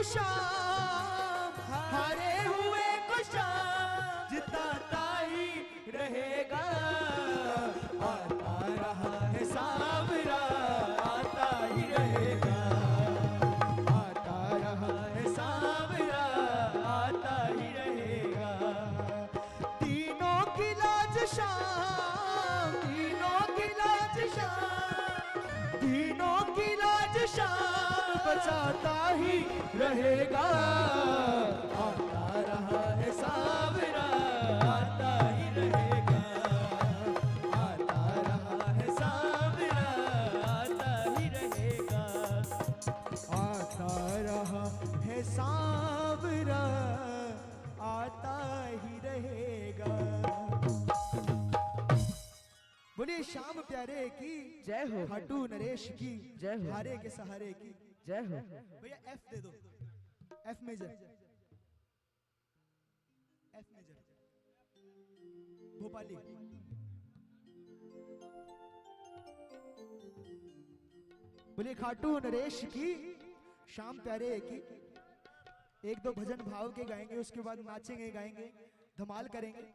को शाम, हारे हुए को शाम जिताता ही रहेगा। आता रहा है सांवरा, आता ही रहेगा। आता रहा है सांवरा, आता ही रहेगा। तीनों की लाज शाम, तीनों की लाज शाम, तीनों की लाज शाम बचाता ही रहेगा। आता रहा है सांवरा, आता ही रहेगा। आता रहा है सांवरा, आता ही रहेगा। आता रहा है सांवरा, आता ही रहेगा। बोलिए श्याम प्यारे की जय हो। खाटू नरेश की जय हो। हारे के सहारे की जय हो। भैया एफ दे दो, F major, F major Bhopali. बोलिए खाटू नरेश की श्याम प्यारे की। एक दो भजन भाव के गाएंगे, उसके बाद नाचेंगे गाएंगे धमाल करेंगे।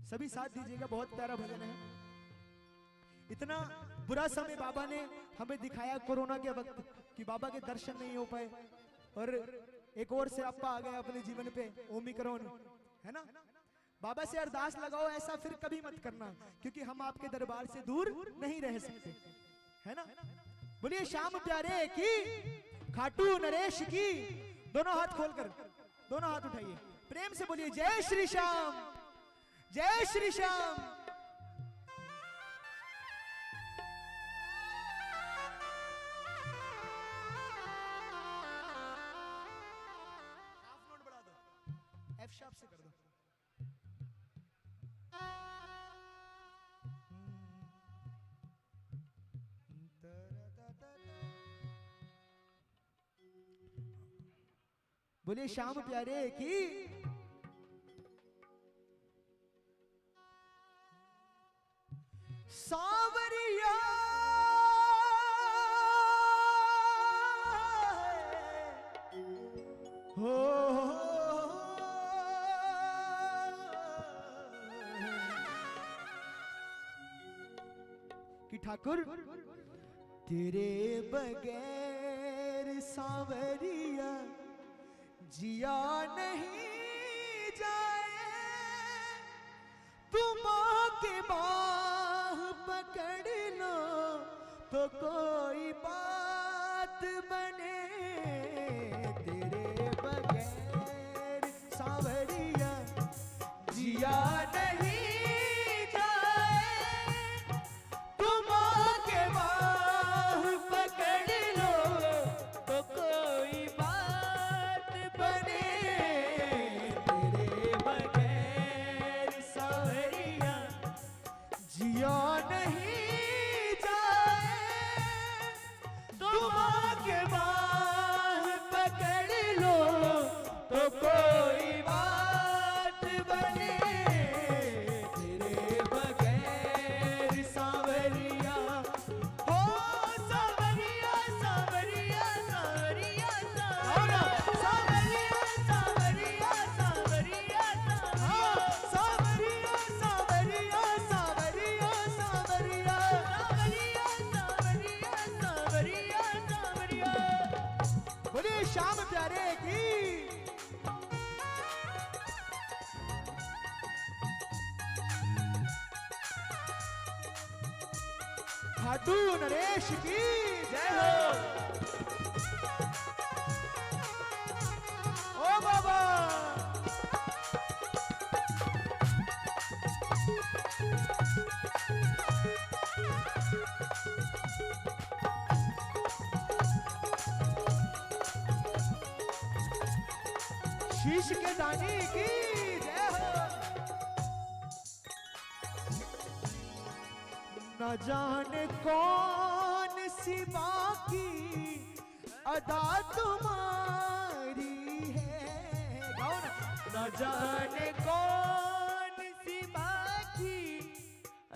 सभी साथ दीजिएगा, बहुत प्यारा भजन है। इतना बुरा समय बाबा ने हमें दिखाया कोरोना के वक्त कि बाबा के दर्शन नहीं हो पाए, और एक और से आपा आ गया अपने जीवन पे ओमिक्रॉन, है ना। बाबा से अरदास लगाओ ऐसा फिर कभी मत करना, क्योंकि हम आपके दरबार से दूर नहीं रह सकते, है ना। बोलिए श्याम प्यारे की खाटू नरेश की। दोनों हाथ खोलकर, दोनों हाथ उठाइए, प्रेम से बोलिए जय श्री श्याम, जय श्री श्याम। हाफ नोट बढ़ा दो, एफ शार्प से कर दो। बोलिए श्याम प्यारे की। सांवरिया हो कि ठाकुर तेरे बगैर सांवरिया जिया नहीं जाए। तुम के बाह पकड़ लो तो कोई बात बने। तेरे बगैर सांवरिया जिया नहीं जाए। तुम के बाह पकड़ लो तो कोई बात बने। तेरे बगैर सांवरिया जिया नहीं जाए। तुम के बाह पकड़ लो तो कोई बात बने। तेरे बगैर सांवरिया हो सांवरिया सांवरिया सांवरिया सांवरिया सांवरिया सांवरिया सांवरिया सांवरिया सांवरिया सांवरिया सांवरिया सांवरिया। बोलिए श्याम प्यारे की। खाटू नरेश की जय हो। ओ बाबा शीश के दानी की जय हो। न जाने कौन सी बाकी अदा तुम्हारी है। गाओ ना। न जाने कौन सी बाकी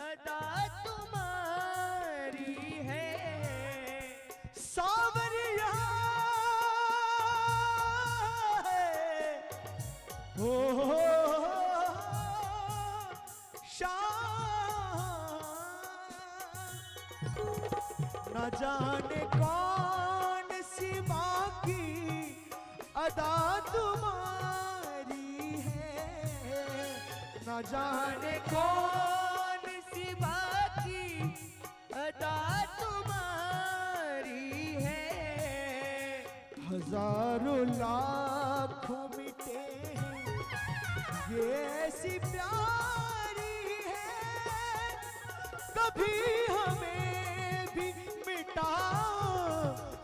अदा तुम्हारी है। सांवरिया हो शाम न जाने कौन सी बाकी अदा तुम्हारी है, न जाने कौन सी बाकी अदा तुम्हारी है। हजारों लाखों मिटे हैं ये ऐसी प्यारी है, कभी हमें भी मिटाओ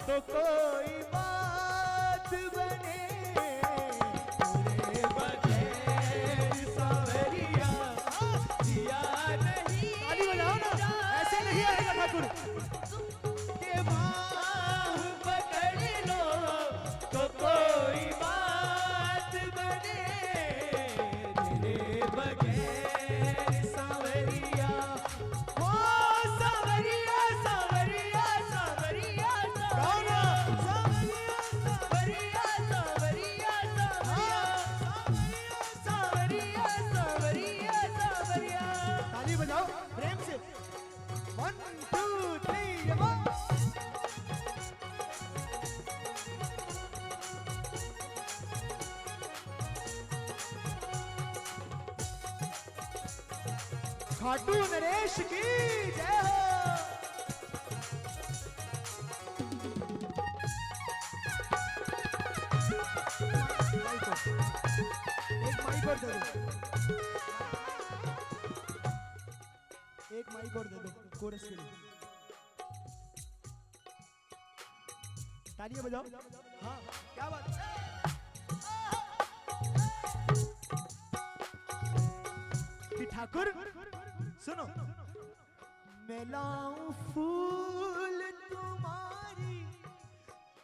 तो कोई बात बने। तेरे बगैर सांवरिया जिया नहीं। ताली बजाओ ना, ऐसे नहीं आएगा ठाकुर। के बाह पकड़ लो तो कोई बात बने। तेरे बगैर सांवरिया, ओ सांवरिया सांवरिया सांवरिया सांवरिया सांवरिया सांवरिया सांवरिया सांवरिया सांवरिया। ताली बजाओ प्रेम से। 1 2 3 खाटू नरेश की जय हो। एक माइक और दे दो, एक माइक और दे दो कोरस के लिए। तालियां बजाओ। हाँ क्या बात है। कि ठाकुर सुनो। मैं लाऊं फूल तुम्हारी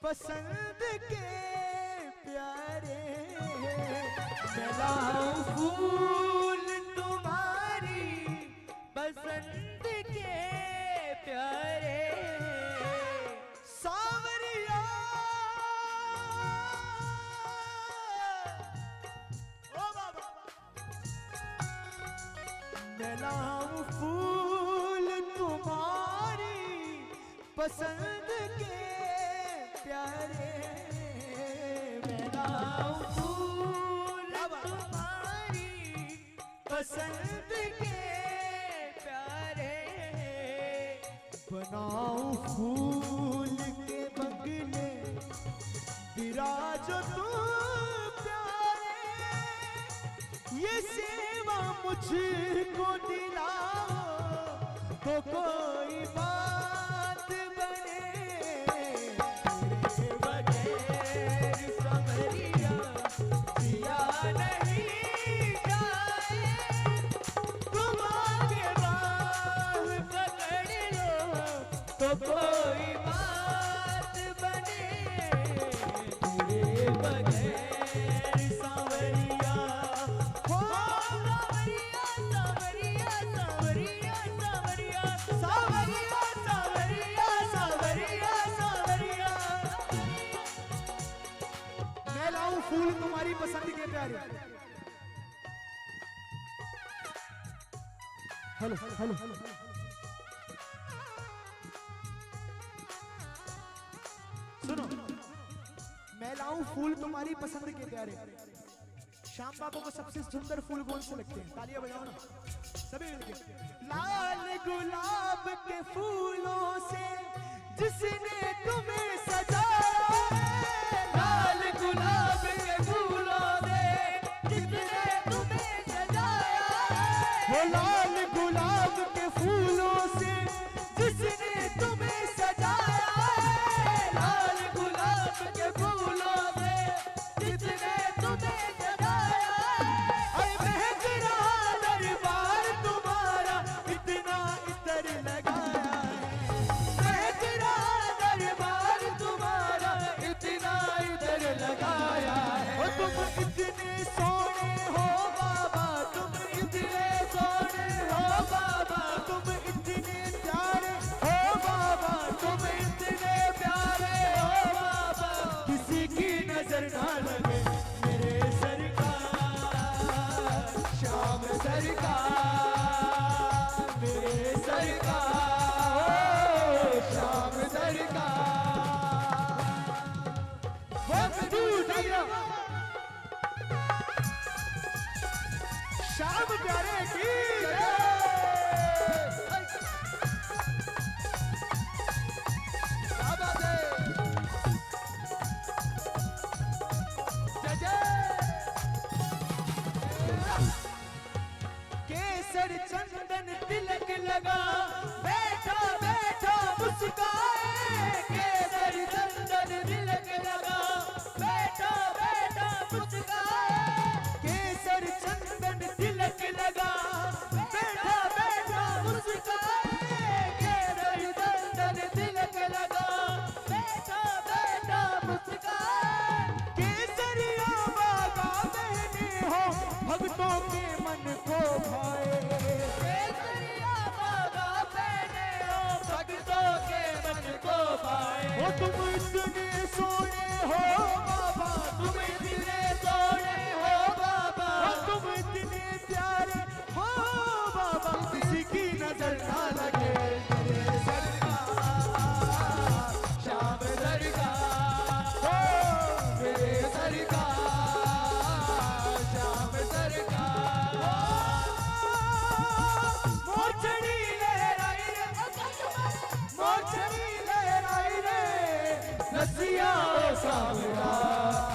पसंद के प्यारे, मैं लाऊं फूल तुम्हारी पसंद के प्यारे। सांवरिया ओ बाबा, मैं लाऊं फूल तुम्हारी पसंद के प्यारे, मैं लाऊं फूल तुम्हारी पसंद के प्यारे। बनाऊं फूल के बंगले विराजो तुम प्यारे, ये सेवा मुझको दिलाओ तो कोई बात बने। तेरे बगैर सांवरिया जिया नहीं जाए, तुम आगे बाह पकड़ लो तो कोई बात बने। तेरे बगैर सांवरिया, हो सांवरिया सांवरिया सांवरिया सांवरिया सांवरिया सांवरिया सांवरिया सांवरिया। मैं लाऊं फूल तुम्हारी पसंद के प्यारे। हेलो हेलो सुनो। मैं लाऊं फूल तुम्हारी पसंद के प्यारे। श्याम बाबू को सबसे सुंदर फूल कौन से लगते हैं? तालियां बजाओ ना सभी मिलके। लाल गुलाब के फूलों से जिसने तुम्हें सजाया है, लाल गुलाब के फूलों से जिसने तुम्हें सजाया है, वो लाल गुलाब के फूलों से जिसने तुम्हें सजाया है, लाल गुलाब के फूलों से जिसने तुम्हें सजाया है। अरे महक रहा दरबार तुम्हारा, इतना इतर लगाया है, महक रहा दरबार श्याम प्यारे की केसर चंदन तिलक लगा बैठा बैठा मुस्काए केसर चंदन तिलक लगा बैठा बैठा मुस्काए केसर चंदन तिलक लगा बैठा बैठा मुस्काए केसर चंदन तिलक लगा बैठा बैठा मुस्काए केसरिया बाबा बहने हो भक्तों के मन को भाए केसरिया बाबा बहने हो भक्तों के मन को भाए हो तुम इतने सोने हो बाबा तुम इतने सोने हो बाबा तुम इतने प्यारे हो बाबा किसी की नजर ना लगे तेरे सरकार श्याम सरकार हो मेरे सरकार श्याम सरकार मोचड़ी लहराई रे मोचड़ी लहराई रे रसिया सावरा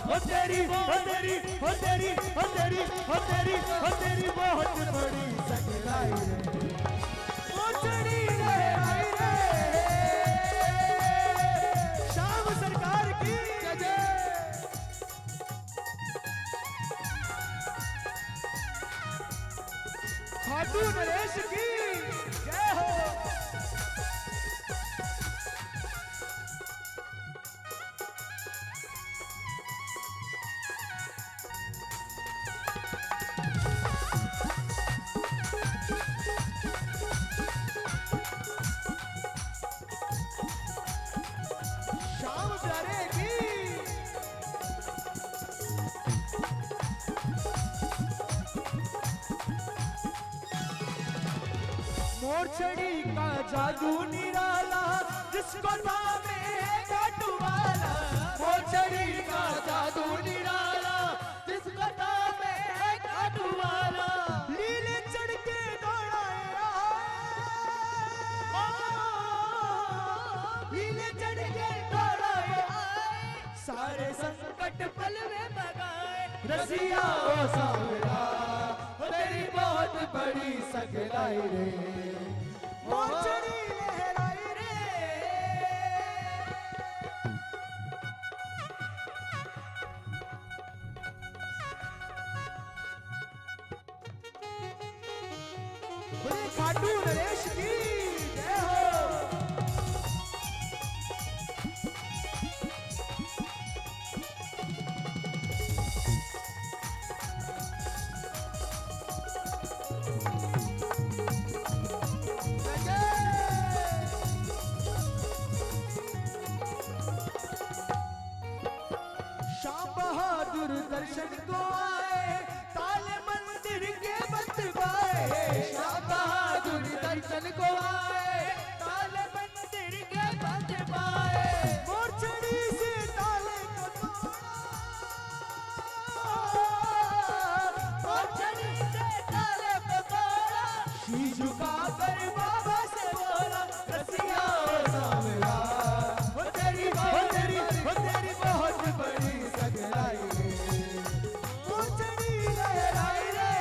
हो तेरी हो तेरी हो तेरी हो तेरी हो तेरी हो तेरी बहुत बड़ी सकलाई रे मोचड़ी लहराई रे श्याम सरकार की जय खाटू नरेश की जय हो श्याम प्यारे की मोरछड़ी का जादू निराला जिसको नामे खाटू वाला मोरछड़ी का जादू निराला जिसको नामे खाटू वाला लीले चढ़ के दौड़ाया लीले चढ़ के दौड़ाया सारे संकट पल में भगाए रसिया ओ सावरा हो तेरी बहुत बड़ी सकलाई रे मोचड़ी लहराई रे बोले खाटू नरेश की जय हो श्याम बहादुर दर्शन को आए ताले मंदिर के बंद पाए श्याम बहादुर दर्शन को आए ताले मंदिर के बंद पाए मोरछड़ी से ताले को तोड़ा मोरछड़ी से ताले को तोड़ा शीश झुकाकर बाबा से बोला रसिया ओ सावरा हो तेरी बहुत बड़ी सकलाई रे मोचड़ी लहराई रे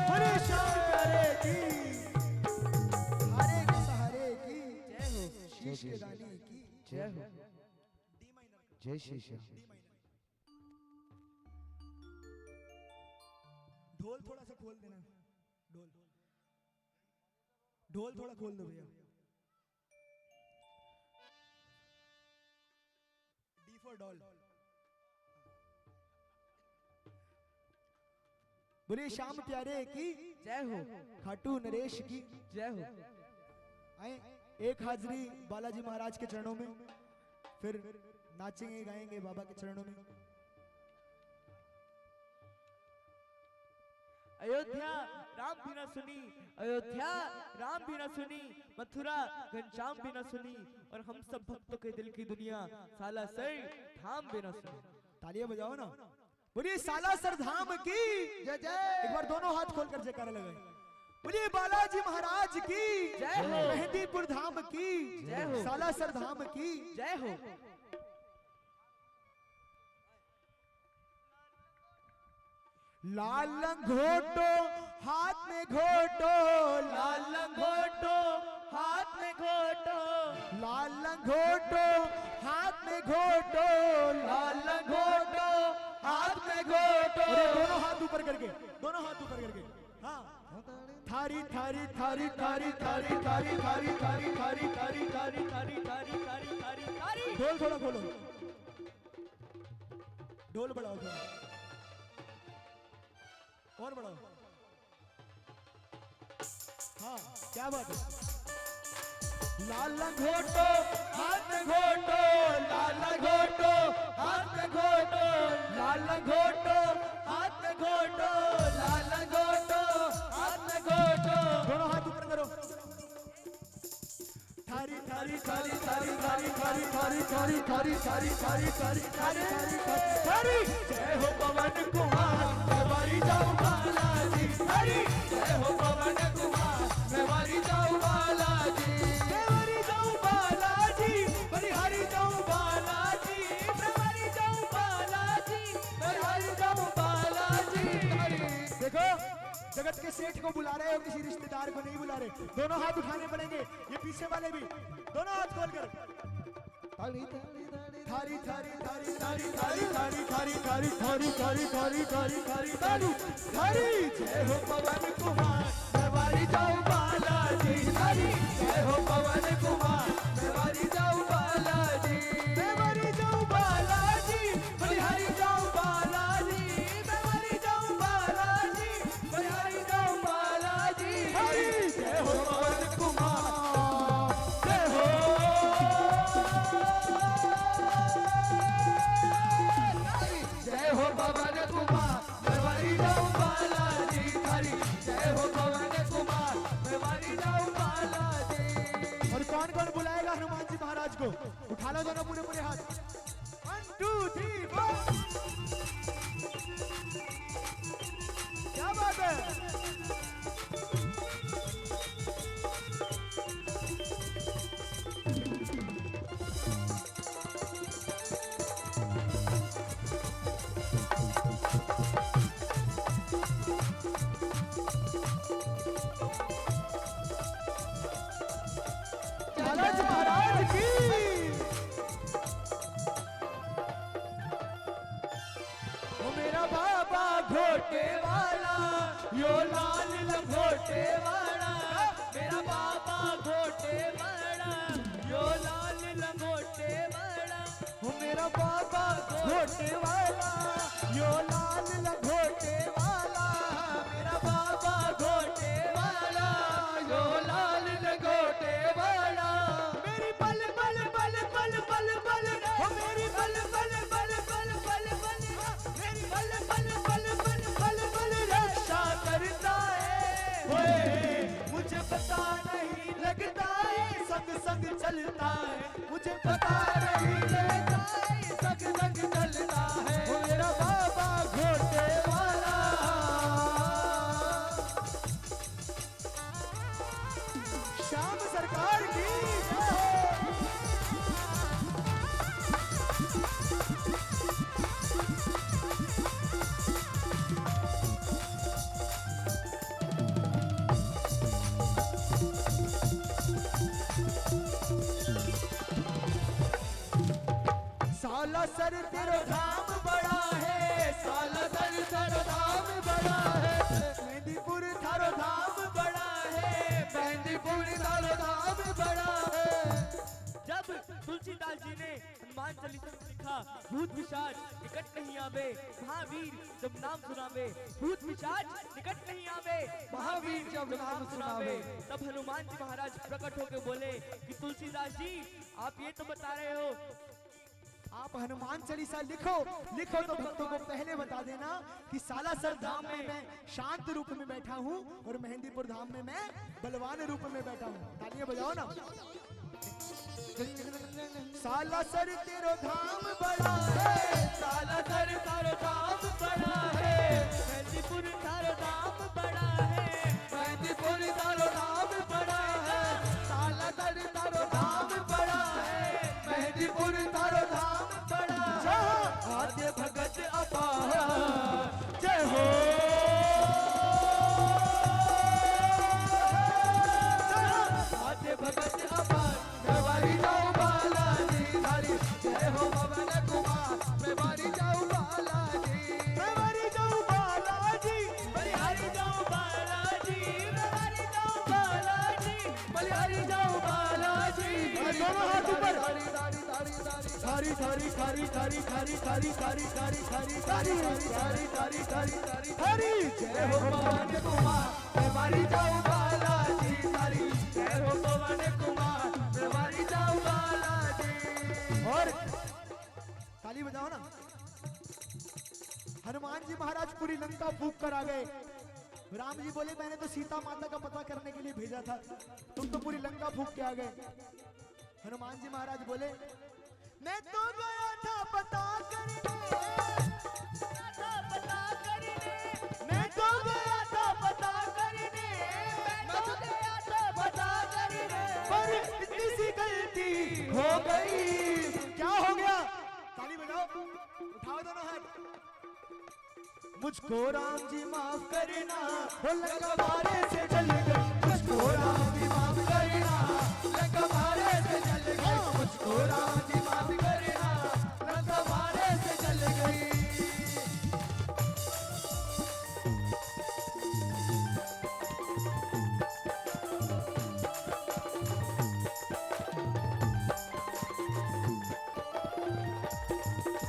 बोले श्याम प्यारे की हारे के सहारे की जय हो शीश के दानी की जय हो डी माइनर जय श्री श्याम ढोल थोड़ा सा खोल देना ढोल ढोल थोड़ा खोल दो भैया डी फॉर डॉल बोले श्याम प्यारे की जय हो खाटू नरेश की जय हो आए एक हाजरी बालाजी महाराज के चरणों में फिर नाचेंगे गाएंगे बाबा के चरणों में अयोध्या राम भी न सुनी, अयोध्या राम भी न सुनी, मथुरा घनश्याम भी न सुनी, और हम सब भक्तों के दिल की दुनिया साला सर धाम भी न सुनी। तालियां बजाओ ना, बोलिए सालासर धाम की जय जय। एक बार दोनों हाथ खोलकर जयकारा लगाए। बोलिए बालाजी महाराज की जय हो। मेहंदीपुर धाम की जय हो। सालासर धाम की जय हो। लाल लंगोटो हाथ में घोटो, लाल लंगोटो हाथ में घोटो, लाल लंगोटो हाथ में घोटो, लाल लंगोटो हाथ में घोटो। अरे दोनों हाथ ऊपर करके, दोनों हाथ ऊपर करके। हाँ थारी थारी थारी थारी थारी थारी थारी थारी थारी थारी थारी थारी थारी थारी थारी थारी। ढोल थोड़ा खोलो, ढोल बढ़ाओ थोड़ा और बढ़ाओ। हाँ क्या बात है। लाल लंगोटो हाथ में घोटो, लाल लंगोटो हाथ में घोटो, लाल लंगोटो हाथ में घोटो, लाल लंगोटो हाथ में घोटो। दोनों हाथ ऊपर करो। थारी थारी थारी थारी थारी थारी थारी थारी थारी थारी थारी थारी थारी थारी थारी। जय हो पवन कुमार मैं वारी जाऊं बालाजी, हरी जय हो पवन कुमार मैं वारी जाऊं बालाजी, मैं वारी जाऊं बालाजी, बड़ी हरी जाऊं बालाजी, मैं वारी जाऊं बालाजी, मैं वारी जाऊं बालाजी। देखो जगत के सेठ को बुला रहे हो, किसी रिश्तेदार को नहीं बुला रहे। दोनों हाथ उठाने पड़ेंगे, ये पीछे वाले भी दोनों हाथ खोलकर। थारी थारी थारी थारी थारी थारी थारी थारी थारी थारी थारी थारी थारी थारी थारी। जय हो पवन कुमार मैं वारी जाऊं बालाजी, हरी जय हो पवन कुमार मैं वारी जाऊं बालाजी, मैं वारी जाऊं बालाजी, बड़ी हरी जाऊं बालाजी, मैं वारी जाऊं बालाजी, बड़ी हरी जाऊं बालाजी। हरी जय हो पवन कुमार जय हो। जय हो पवन कुमार मैं वारी जाऊं बालाजी, हरी जय हो पवन कुमार मैं वारी जाऊं बालाजी। और कौन कौन बुलाएगा हनुमान जी महाराज को? उठा लो दोनों पूरे पूरे हाथ। 1 2 3 4। क्या बात है। बालाजी महाराज की। ओ मेरा बाबा घोटे वाला, यो लाल लंगोटे वाला, मेरा बाबा घोटे वाला, यो लाल लंगोटे वाला। ओ मेरा बाबा घोटे वाला, यो लाल लंगोटे वाला, मेरा बाबा घोटे वाला, यो लाल लंगोटे वाला। मेरी बल बल बल बल बल बल, ओ मेरी बल बल बल बल बल बल, मेरी बल बल बल बल बल बल रक्षा करता है। ओए मुझे पता नहीं लगता है, संग संग चलता है, मुझे पता नहीं लगता है, संग संग चलता है। ओ मेरा बाबा घोटे वाला। श्याम सरकार की जय हो। सालासर तेरो धाम बड़ा है, सालासर तेरो धाम बड़ा है, मेहंदीपुर थारो धाम बड़ा है, मेहंदीपुर थारो धाम बड़ा है। जब तुलसीदास जी ने हनुमान चालीसा में लिखा, भूत पिशाच निकट नहीं आवे, महावीर जब नाम सुनावे, भूत पिशाच निकट नहीं आवे, महावीर जब नाम सुनावे। तब हनुमान जी महाराज प्रकट होकर बोले कि तुलसीदास जी आप ये तो बता रहे हो, आप हनुमान चालीसा लिखो, लिखो तो भक्तों को पहले बता देना कि सालासर धाम में मैं शांत रूप में बैठा हूँ और मेहंदीपुर धाम में मैं बलवान रूप में बैठा हूँ। तालियां बजाओ ना। साला सर तेरो धाम बड़ा है, साला सर तारो धाम बड़ा है, मेहंदीपुर तारो धाम बड़ा है, मेहंदीपुर तारो धाम बड़ा है, साला सर तारो धाम बड़ा है, मेहंदीपुर तारो धाम बड़ा है, आद्य भगत अपार जय हो, आद्य भगत अपार मेवारी जाऊं बालाजी धारी, जय हो पवन कुमार मेवारी जाऊं बालाजी, मेवारी जाऊं बालाजी, बलिहारी जाऊं बालाजी, मेवारी जाऊं बालाजी, बलिहारी जाऊं बालाजी, दोनों हाथ ऊपर, थारी थारी थारी थारी थारी थारी थारी थारी थारी थारी थारी थारी थारी थारी हरी जय हो पवन कुमार मेवारी जाऊं बालाजी थारी, जय हो पवन कुमार मेवारी जाऊं बालाजी। और ताली बजाओ ना। हनुमान जी महाराज पूरी लंका फूंक कर आ गए। राम जी बोले मैंने तो सीता माता का पता करने के लिए भेजा था, तुम तो पूरी लंका फूंक के आ गए। हनुमान जी महाराज बोले मैं तो गया था पता करने, मैं तो गया था पता करने, मैं तो गया था पता करने, पर इतनी सी गलती हो गई। क्या हो गया? ताली बजाओ, उठाओ दोनों हाथ। मुझको राम जी माफ करना, हो लंका मारे से जल गई, मुझको राम जी माफ करना, लंका मारे से जल गई, मुझको राम जी माफ करना, लंका मारे से जल गई।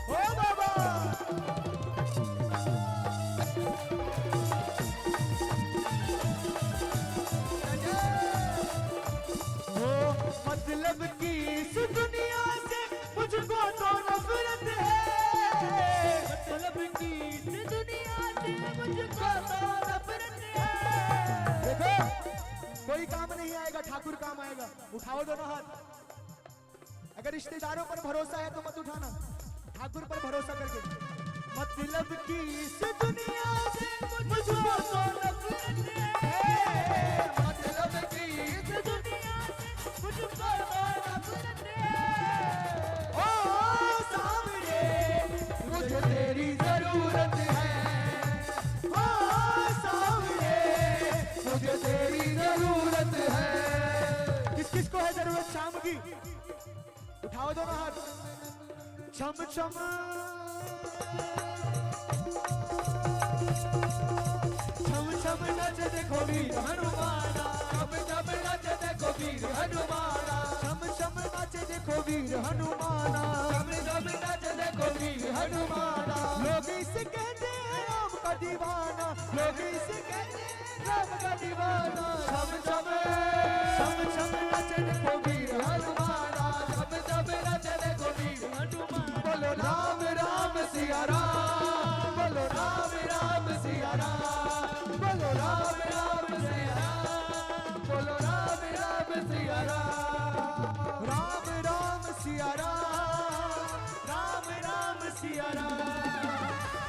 ओ बाबा मतलब की इस दुनिया से मुझको तो नफरत है, मतलब की इस दुनिया से मुझको तो नफरत है। देखो कोई काम नहीं आएगा, ठाकुर काम आएगा। उठाओ दोनों हाथ। अगर रिश्तेदारों पर भरोसा है तो मत उठाना, ठाकुर पर भरोसा करके। मतलब की इस दुनिया से मुझको तो नफरत है, मतलब की इस दुनिया से मुझको तो नफरत है। ओ सामने मुझे तेरी जरूरत है, ओ सामने मुझे तेरी जरूरत है। किस किस को है जरूरत शाम की? उठाओ दोनों हाथ। छम छम छम छम नच देखो वीर हनुमाना, छम छम नच देखो वीर हनुमाना, छम छम नच देखो वीर हनुमाना, छम छम नच देखो वीर हनुमाना। लोग इसे कहते हैं राम का दीवाना, लोग इसे कहते हैं राम का दीवाना। छम छम नच देखो वीर हनुमाना, छम छम नच देखो वीर हनुमाना। बोलो राम राम सिया राम, बोलो राम राम सिया राम, बोलो राम राम सिया राम, बोलो राम राम सिया राम। राम राम सिया राम, राम राम सिया राम,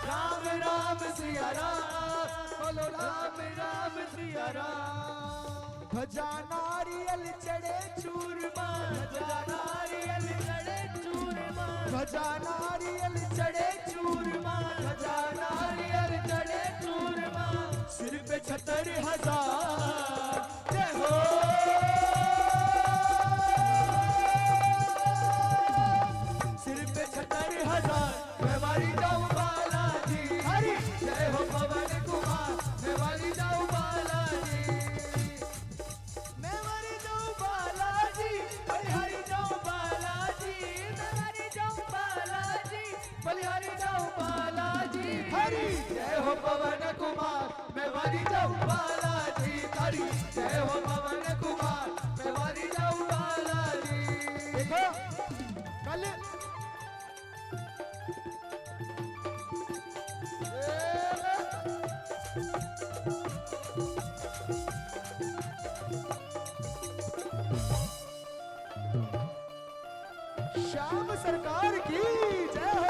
राम राम सिया राम, बोलो राम राम सिया राम। ध्वजा नारियल चढ़े चूरमा, ध्वजा नारियल चढ़े चूरमा, ध्वजा नारियल चढ़े चूरमा, ध्वजा नारियल चढ़े चूरमा। सिर पे 76,000 जय हो। सिर पे 76,000 मेवारी जाऊं बालाजी, हरी जय हो पवन कुमार मेवारी जाऊं बालाजी, मैं मर जाऊं बालाजी, बलिहारी जाऊं बालाजी, मेवारी जाऊं बालाजी, बलिहारी जाऊं बालाजी। हरी जय हो पवन कुमार मेवारी जाऊं बालाजी थारी, जय हो पवन कुमार मेवारी जाऊं बालाजी। देखो कल श्याम सरकार की जय हो।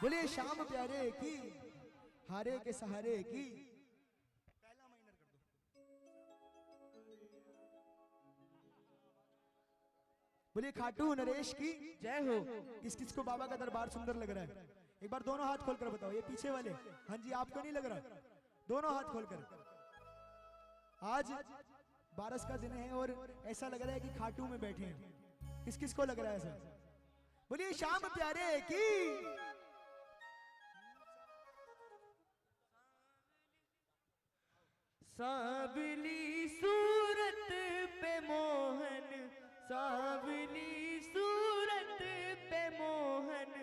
बोलिए श्याम प्यारे की, हारे के सहारे की। पहला माइनर कर दो। बोलिए खाटू नरेश की जय हो। किस किस को बाबा का दरबार सुंदर लग रहा है? एक बार दोनों हाथ खोलकर बताओ, ये पीछे वाले। हाँ जी, आपको नहीं लग रहा? दोनों हाथ खोलकर। आज बारस का दिन है और ऐसा लग रहा है कि खाटू में बैठे हैं। किस किस को लग रहा है ऐसा? बोलिए श्याम प्यारे की। सांवली सूरत पे मोहन, सांवली सूरत पे मोहन।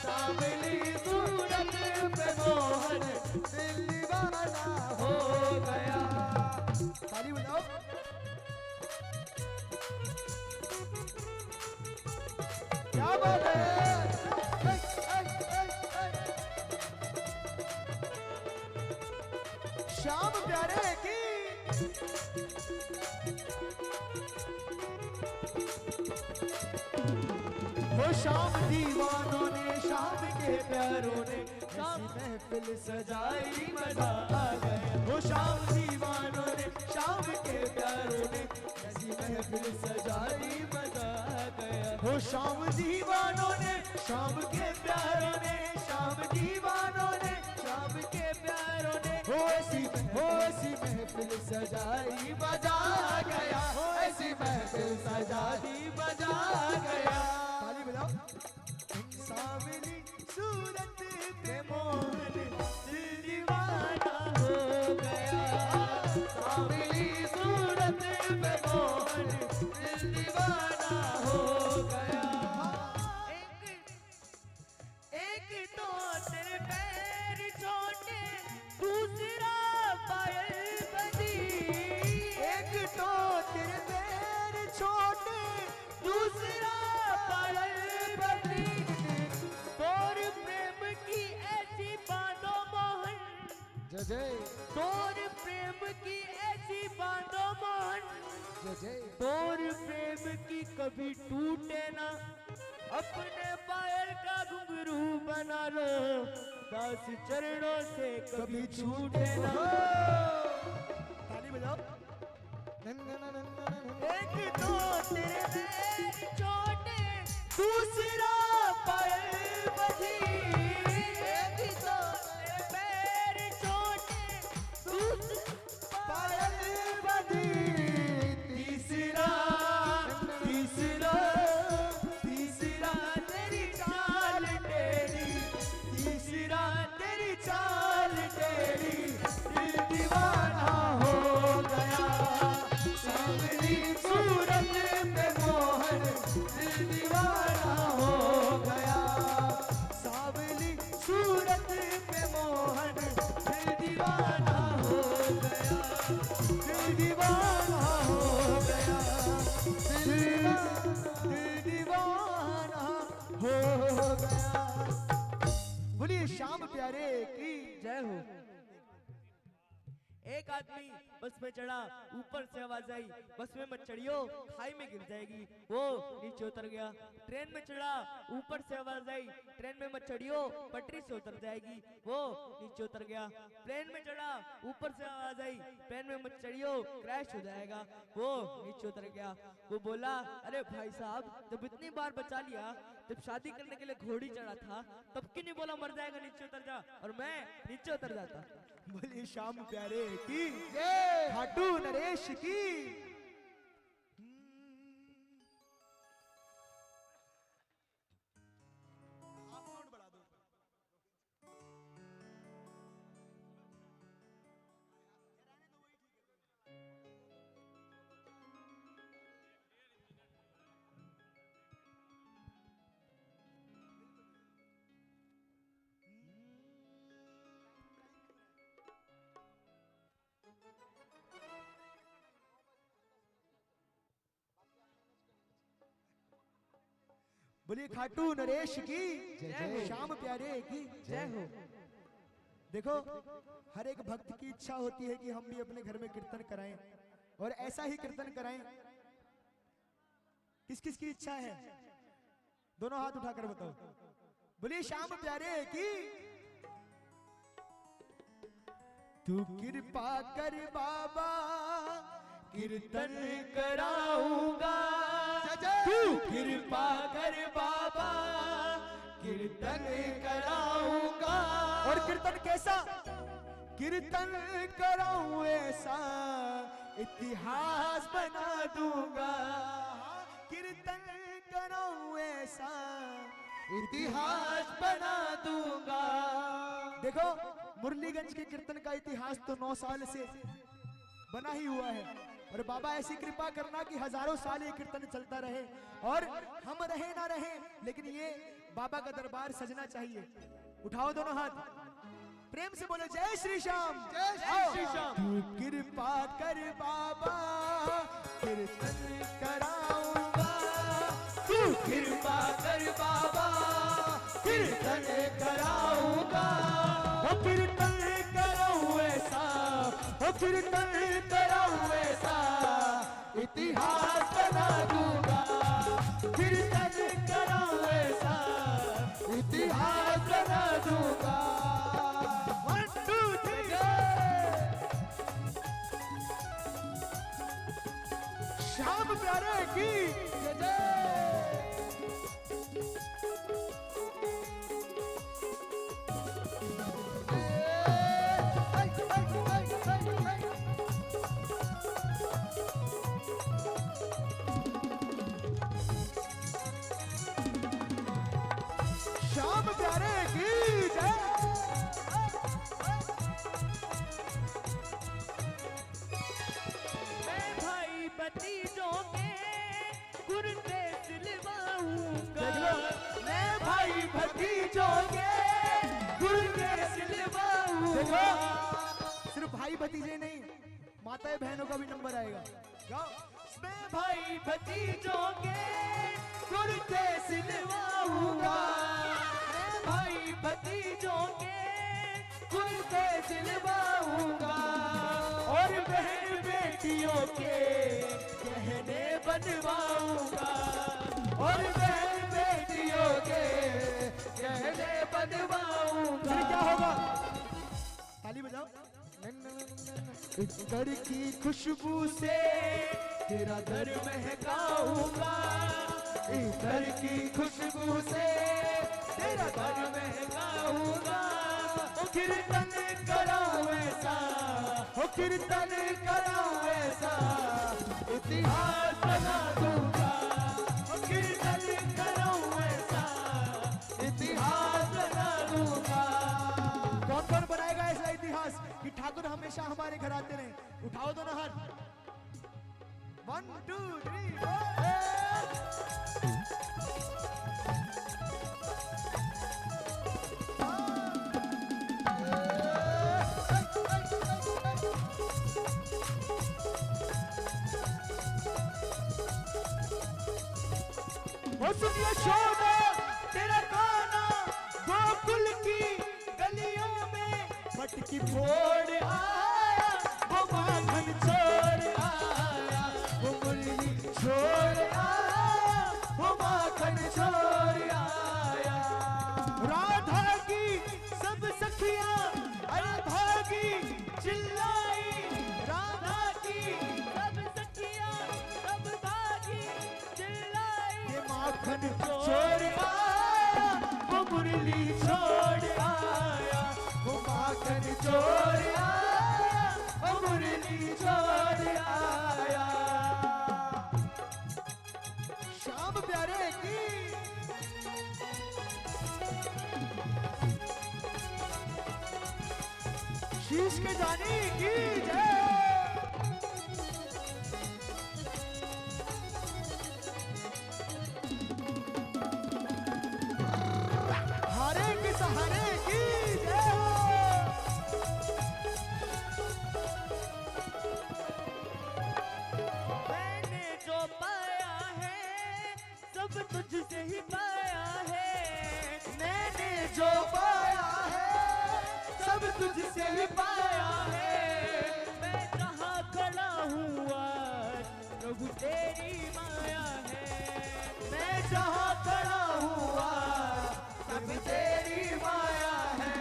सांवली सूरत पे मोहन दिल दीवाना हो गया। ताली बजाओ। क्या बात है। श्याम प्यारे की वो शाम दीवानों ने शाम के प्यारों ने शाम महफिल सजाई मजा आ गया। वो शाम दीवानों ने शाम के प्यारों ने ऐसी महफिल सजाई मजा आ गया। वो शाम दीवानों ने शाम के प्यारों ने शाम दीवानों ने शाम के प्यारों ने वो ऐसी महफिल सजाई मजा आ गया। वो ऐसी महफिल सजाई मजा आ गया। ताली बजाओ। सांवली सूरत पे मोहन दिल दीवाना हो गया। सांवली सूरत पे मोहन दिल दीवाना हो गया। एक तो तेरे पैर छोटे दूसरा पायल बदी। एक तो तेरे पैर छोटे दूसरा पायल बदी। तोर प्रेम की ऐसी बातों मोहन जय जय। तोर प्रेम की ऐसी बातों मोहन जय जय। तोर प्रेम की कभी टूटे ना अपने पायल का घुंघरू बना लो। दास चरणों से कभी छूटे ना। ताली बजाओ। एक तो तेरे पैर छोटे दूसरा पायल बधी। एक तो तेरे पैर छोटे दूसरा पायल बधी। तीसरा तीसरा तीसरा तेरी चाल टेढ़ी। तीसरा तेरी चाल टेढ़ी दिल दीवाना हो गया। सांवली सूरत पे मोहन दिल दीवाना हो गया। सांवली सूरत पे मोहन दिल दीवाना हो गया। दिल दीवाना हो गया। दिल दीवाना हो गया। बोलिए श्याम प्यारे की जय हो। एक आदमी बस में चढ़ा, ऊपर से आवाज आई बस में मत चढ़ियो खाई में गिर जाएगी। वो नीचे उतर गया। ट्रेन में चढ़ा, ऊपर से आवाज आई ट्रेन में मत चढ़ियो पटरी से उतर जाएगी। वो नीचे उतर गया। प्लेन में चढ़ा, ऊपर से आवाज आई प्लेन में मत चढ़ियो क्रैश हो जाएगा। वो नीचे उतर गया। वो बोला अरे भाई साहब जब इतनी बार बचा लिया, जब शादी करने के लिए घोड़ी चढ़ा था तब क्यों नहीं बोला मर जाएगा नीचे उतर जा, और मैं नीचे उतर जाता। बोलिए श्याम प्यारे की जय। खाटू नरेश की। बोलिए खाटू नरेश की जय। श्याम प्यारे की जय हो। देखो हर एक भक्त की इच्छा होती है कि हम भी अपने घर में कीर्तन कराएं, और ऐसा ही कीर्तन कराएं। किस किस की इच्छा है दोनों हाथ उठाकर बताओ। बोलिए श्याम प्यारे की। तू कृपा कर बाबा कीर्तन कराऊंगा। तू कृपा कर बाबा कीर्तन कराऊंगा। और कीर्तन कैसा? कीर्तन कराऊं ऐसा इतिहास बना दूंगा। कीर्तन कराऊं ऐसा इतिहास बना दूंगा। देखो मुरलीगंज के कीर्तन का इतिहास तो 9 साल से बना ही हुआ है, और बाबा ऐसी कृपा करना कि हजारों साल ये कीर्तन चलता रहे, और हम रहे ना रहे लेकिन ये बाबा का दरबार सजना चाहिए। उठाओ दोनों हाथ, प्रेम से बोलो जय श्री श्याम। जय श्री श्याम। तू कृपा कर बाबा, कीर्तन कराऊंगा। तू कृपा कर बाबा, कीर्तन कराऊंगा। ओ कीर्तन कराऊं ऐसा, ओ कीर्तन कराऊं ऐसा, इतिहास बना दूंगा। कीर्तन कराऊं ऐसा, इतिहास बना दूंगा। 1 2 3 श्याम प्यारे की जय जय। श्याम प्यारे की जय। मैं भाई भतीजों के कुर्ते सिलवाऊंगा। मैं भाई भतीजों के कुर्ते सिलवाऊंगा। सिर्फ भाई भतीजे नहीं, माताएं बहनों का भी नंबर आएगा। गाओ। मैं भाई भतीजों के कुर्ते सिलवाऊंगा। मैं भाई भतीजों के कुर्ते सिलवाऊंगा। और बहन बेटियों के गहने बनवाऊंगा। और बहन बेटियों के गहने बनवाऊंगा। फिर क्या होगा? ताली बजाओ। घर की खुशबू से तेरा घर महकाऊंगा। घर की खुशबू से तेरा घर महकाऊंगा। ओ कीर्तन कराऊं ऐसा, ओ कीर्तन कराऊं ऐसा, इतिहास बना दूंगा। ओ कीर्तन कराऊं ऐसा, इतिहास बना दूंगा। कौन कौन बनाएगा ऐसा इतिहास कि ठाकुर हमेशा हमारे घर आते रहे? उठाओ दोनों हाथ। 1 2 3 ओ सुनिए शोना तेरा गाना, गोकुल की गलियों में मटकी फोड़ आया। वो माखन छोड़ आया, वो मुरली छोड़ आया, वो माखन छोड़ आया। राधा की सब सखियां अरे भागी चिल्लाई। राधा की सब सखियां सब भागी चिल्लाई। ये माखन छोड़ आया, वो मुरली छोड़ आया, वो माखन छोड़ आया, वो मुरली छोड़ आया। श्याम प्यारे की शीश के जानी की जय। हारे के सहारे की जय। मैंने जो पाया है सब तुझसे ही पाया है। मैंने जो पाया है सब तुझसे ही पाया है। मैं जहाँ खड़ा हूँ आज प्रभु तेरी माया है। मैं जहाँ खड़ा हूँ आज सब तेरी माया है।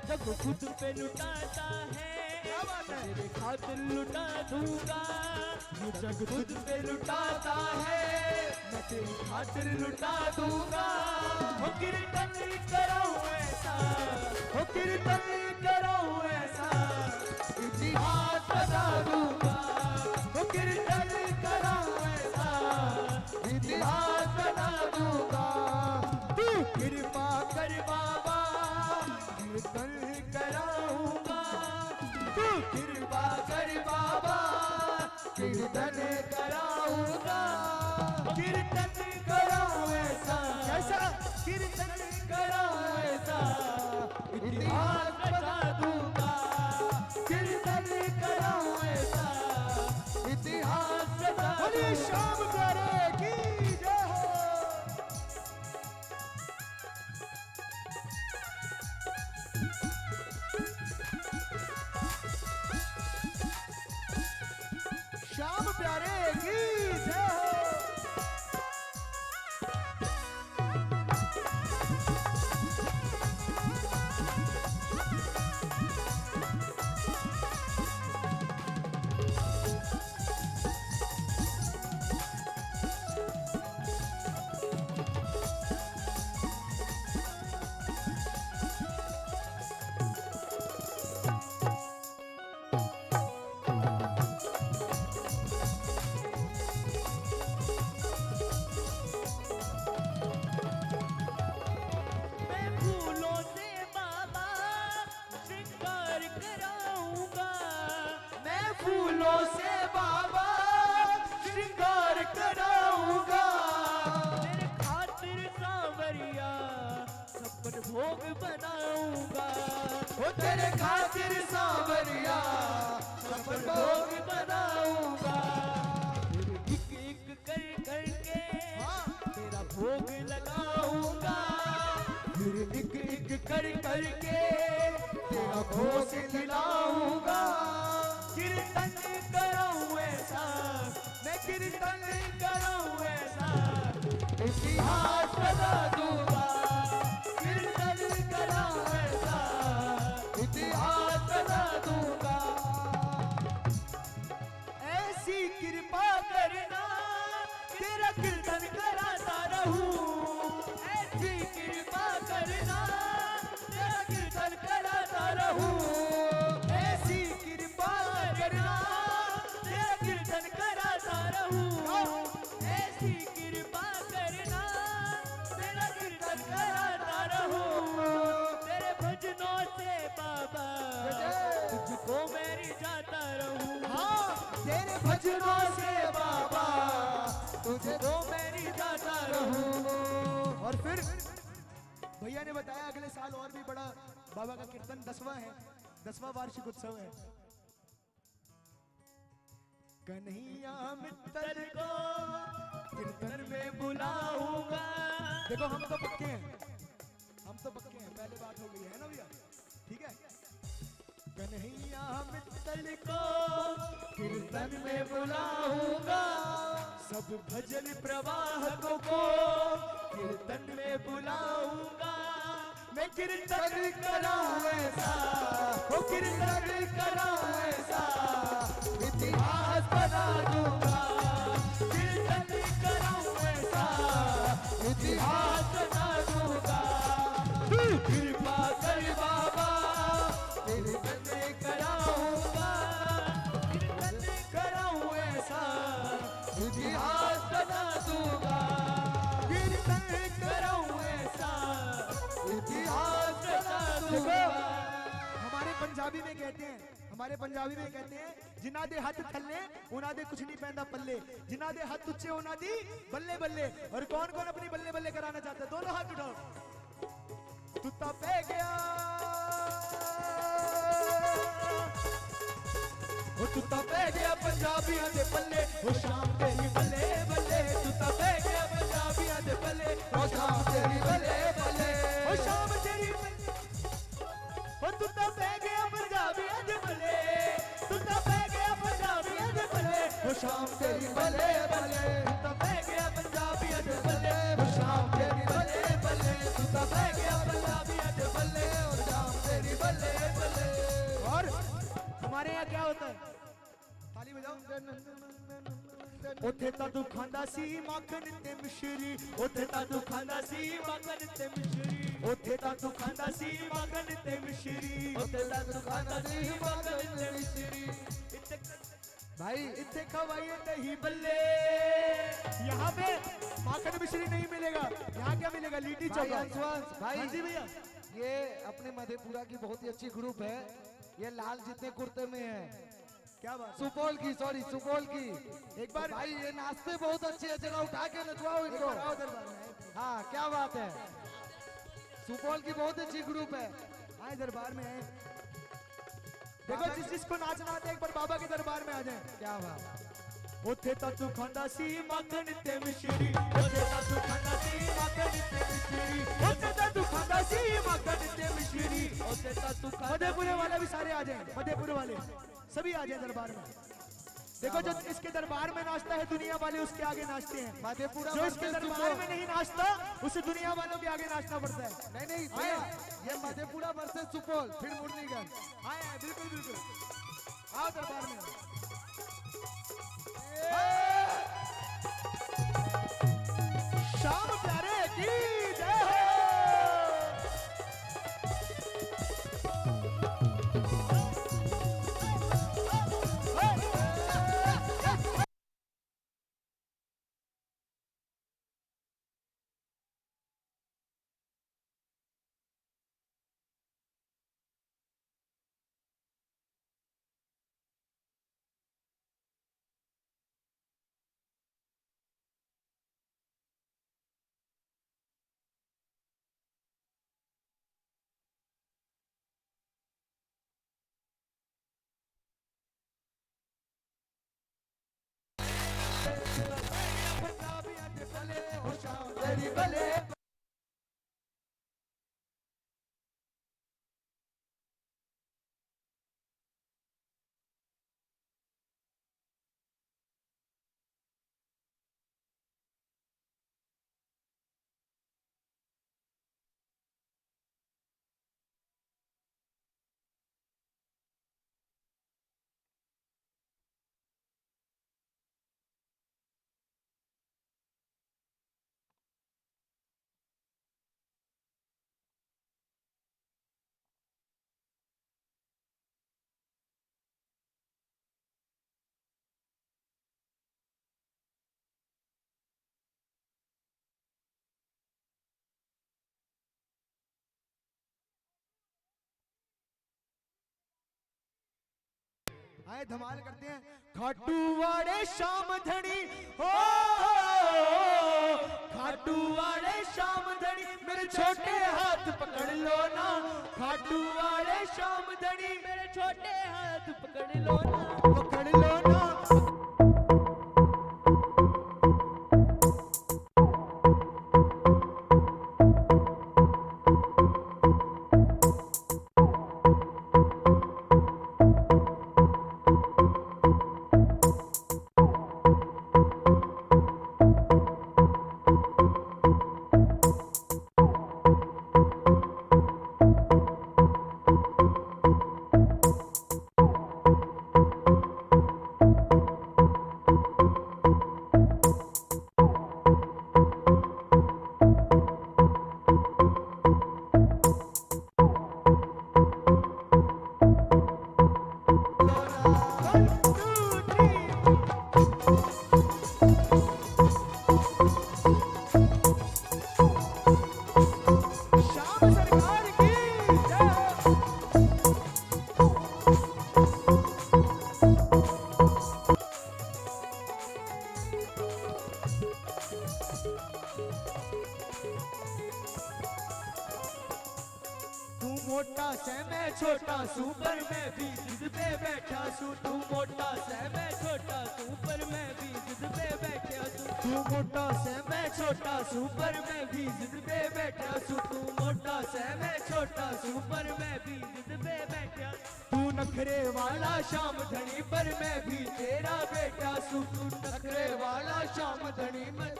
जब खुद पे लुटाता है तेरे खातिर लुटा दूंगा। ये जग खुद पे लुटाता है मैं तेरी खातिर लुटा दूंगा। हो कीर्तन कराऊं ऐसा, हो कीर्तन कराऊं ऐसा, इतिहास बता दूंगा। हो कीर्तन कराऊं ऐसा, इतिहास बता दूंगा। तू कृपा कर बाबा, कीर्तन कराऊंगा। तू कृपा कर बाबा, कीर्तन कराऊंगा। कीर्तन कराऊं ऐसा, कैसा? कीर्तन भोग बनाऊंगा, वो तेरे खातिर सांवरिया छप्पन भोग बनाऊंगा, एक एक कर करके तेरा भोग लगाऊंगा, फिर एक एक कर करके तेरा भोग खिलाऊंगा। कीर्तन कराऊं ऐसा, मैं कीर्तन कराऊं ऐसा, इतिहास बना दूंगा, कीर्तन कराऊं ऐसा, इतिहास बना दूंगा। ऐसी कृपा करना तेरा कीर्तन कराता रहूं, ऐसी कृपा करना तेरा कीर्तन कराता रहूं, ऐसी कृपा करना तेरा कीर्तन कराता रहूं, ऐसी कृपा करना तेरा कीर्तन कराता रहूं, तेरे भजनों से बाबा तुझको मेरी जाता रहूं, तेरे भजनों से बाबा तुझे तुझको मेरी जाता रहूं। और फिर भैया ने बताया अगले साल और भी बड़ा बाबा का कीर्तन 10वां है, 10वां वार्षिक उत्सव है। कन्हैया मित्तल को कीर्तन में बुलाऊंगा, देखो हम तो पक्के हैं, हम तो पक्के हैं, पहले बात हो गई है ना भैया, ठीक है। कन्हैया मित्तल को कीर्तन में बुलाऊंगा, सब भजन प्रवाहकों को कीर्तन में बुलाऊंगा, मैं कीर्तन कराऊं ऐसा, वो कीर्तन कराऊं ऐसा, इतिहास बना दूंगा, कीर्तन कराऊं ऐसा, इतिहास बना दूंगा। तू कृपा कर बाबा, तेरे कीर्तन कराऊंगा, कीर्तन कराऊं ऐसा, इतिहास बना दूंगा, कीर्तन कराऊं ऐसा, इतिहास बना देखो दूंगा। हमारे पंजाबी में कहते हैं, हमारे पंजाबी में कहते हैं, जिन्ना दे हाथ थल्ले उन्ना दे कुछ नहीं पहनता पल्ले, जिन्ना दे हाथ उच्चे उन्ना दी बल्ले बल्ले। और कौन कौन अपनी बल्ले बल्ले कराना चाहता है, दोनों हाथ उठाओ। तुत्ता पे गया, वो तुता पे गया पंजाबियां दे पल्ले, वो शाम तेरी बल्ले बल्ले, तुता पे गया पंजाबियां दे पल्ले, ओ शाम तेरी बल्ले बल्ले, वो शाम तेरी बल्ले, वो तुता पे गया पंजाबियां दे पल्ले, तुता पे गया पंजाबियां दे पल्ले, वो शाम तेरी बल्ले बल्ले, तुता पे गया पंजाबियां दे पल्ले, वो शाम तेरी बल्ले बल्ले, तुता पे गया पंजाबियां दे पल्ले, वो शाम तेरी बल्ले बल्ले। और हमारे यहाँ क्या होता है, ताली बजाओ। उथे ता तू खांदा सी माखन ते मिश्री, उथे ता तू खांदा सी मगन ते मिश्री, उथे ता तू खांदा सी माखन ते मिश्री। उते ता दुकाना सी मगन ते मिश्री, भाई इथे खवाइए दही बल्ले, यहाँ पे माखन मिश्री नहीं मिलेगा, यहाँ क्या मिलेगा, लिट्टी भाई चोखा। अंशुवंश भाई, हाँ जी भैया, ये अपने मधेपुरा की बहुत ही अच्छी ग्रुप है, ये लाल जितने कुर्ते में है, क्या बात है? सुपौल की, सॉरी सुपौल की। एक बार भाई ये नाचते बहुत अच्छे हैं, जरा उठा के नचवाओ एक इनको। बार आओ दरबार में, हाँ क्या बात है, सुपौल की बहुत अच्छी ग्रुप है। आए दरबार में आए। देखो जिस जिसको नाचना आता है एक बार बाबा के दरबार में आ जाए। क्या बात, उथे ता तू खांदा सी माखन ते मिश्री, उथे ता तू खांदा सी माखन ते मिश्री, उथे ता तू खांदा सी माखन ते मिश्री। उते ता तू मधेपुरे वाले भी सारे आ जाएं, मधेपुरे वाले सभी आ जाएं दरबार में। देखो जो इसके दरबार में नाचता है दुनिया वाले उसके आगे नाचते हैं, मधेपुरा जो इसके versus दरबार सुपौल। में नहीं नाचता उसे दुनिया वालों के आगे नाचना पड़ता है। नहीं नहीं भैया, ये मधेपुरा वर्सेस सुपौल, फिर मुरलीगंज। आए आए बिल्कुल बिल्कुल, आओ दरबार में। श्याम प्यारे की आए धमाल करते हैं। खाटू वाले शाम धनी हो, खाटू वाले शाम धनी मेरे छोटे हाथ पकड़ लो ना, खाटू वाले शाम धनी मेरे छोटे हाथ पकड़ लो ना, पकड़ लो ना। मोटा से मैं छोटा सू पर मैं भी जिद पे बैठा सू, तू मोटा से मैं छोटा सू पर मैं भी जिद पे बैठा सू, तू मोटा से मैं छोटा सू पर मैं भी जिद पे बैठा सू, तू मोटा से मैं छोटा सू पर मैं भी जिद पे बैठा, तू नखरे वाला शाम धनी पर मैं भी तेरा बेटा सू, तू नखरे वाला शाम धनी मैं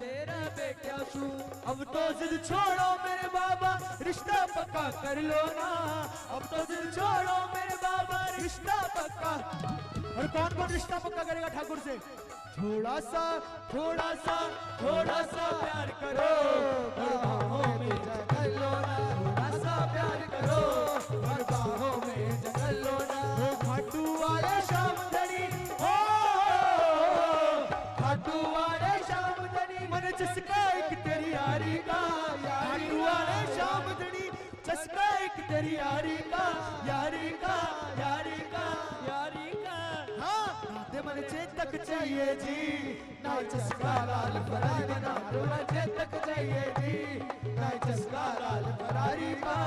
तेरा बेटा सू। अब तो जिद छोड़ो मेरे बाबा रिश्ता पक्का कर लो ना, अब तो जिद छोड़ो मेरे बाबा रिश्ता पक्का। और कौन कौन रिश्ता पक्का करेगा ठाकुर से? थोड़ा सा थोड़ा सा थोड़ा सा प्यार करो, बाहों में जगल लो ना, थोड़ा सा प्यार करो और बाहों में जगल लो ना। वो खाटू वाले शाम धनी हो, खाटू वाले शाम धनी मन चस्का एक तेरी यारी का, खाटू वाले शाम धनी चस्का एक तेरी यारी का, यारी का, यारी का, यारी का। हाँ नाते मन चेतक चाहिए जी, ना चस्का लाल फरारी ना रोना चेतक चाहिए जी, ना चस्का लाल फरारी का।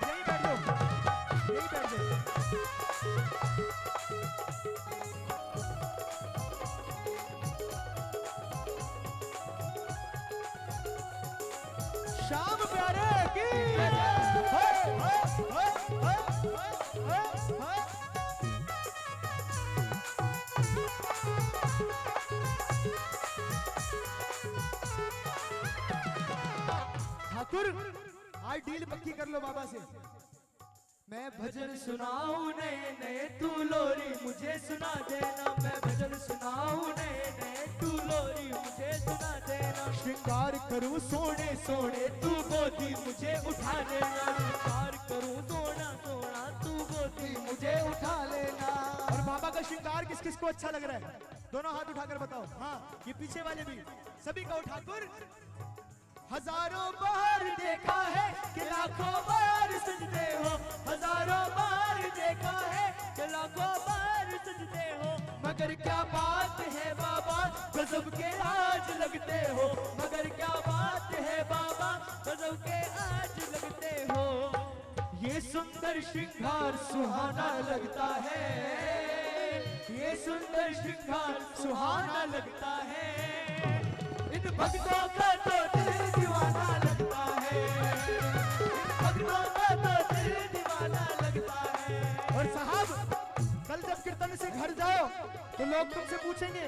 यही बैठ जाओ, यही बैठ जाओ। शाम प्यारे की ठाकुर आज डील पक्की कर लो बाबा से। मैं भजन सुनाऊं नए नए तू लोरी मुझे सुना देना, मैं भजन सुनाऊं नए नए तू लोरी मुझे सुना देना, श्रृंगार करूं सोने सोने तू गोदी मुझे उठा लेना, श्रृंगार करूं सोना सोना तू गोदी मुझे उठा लेना। और बाबा का श्रृंगार किस किस को अच्छा लग रहा है? दोनों हाथ उठाकर बताओ। हाँ ये पीछे वाले भी सभी का ठाकुर। हजारों बार देखा है कि लाखों बार सजते हो, हजारों बार देखा है कि लाखों बार सजते हो, मगर क्या बात है बाबा गजब के आज लगते हो, मगर क्या बात है बाबा गजब के आज लगते हो। ये सुंदर श्रृंगार सुहाना लगता है, ये सुंदर श्रृंगार सुहाना लगता है, इन भक्तों का तो दिल दीवाना लगता है, इन भक्तों का तो दिल दीवाना लगता है। और साहब कल जब कीर्तन से घर जाओ तो लोग तुमसे पूछेंगे,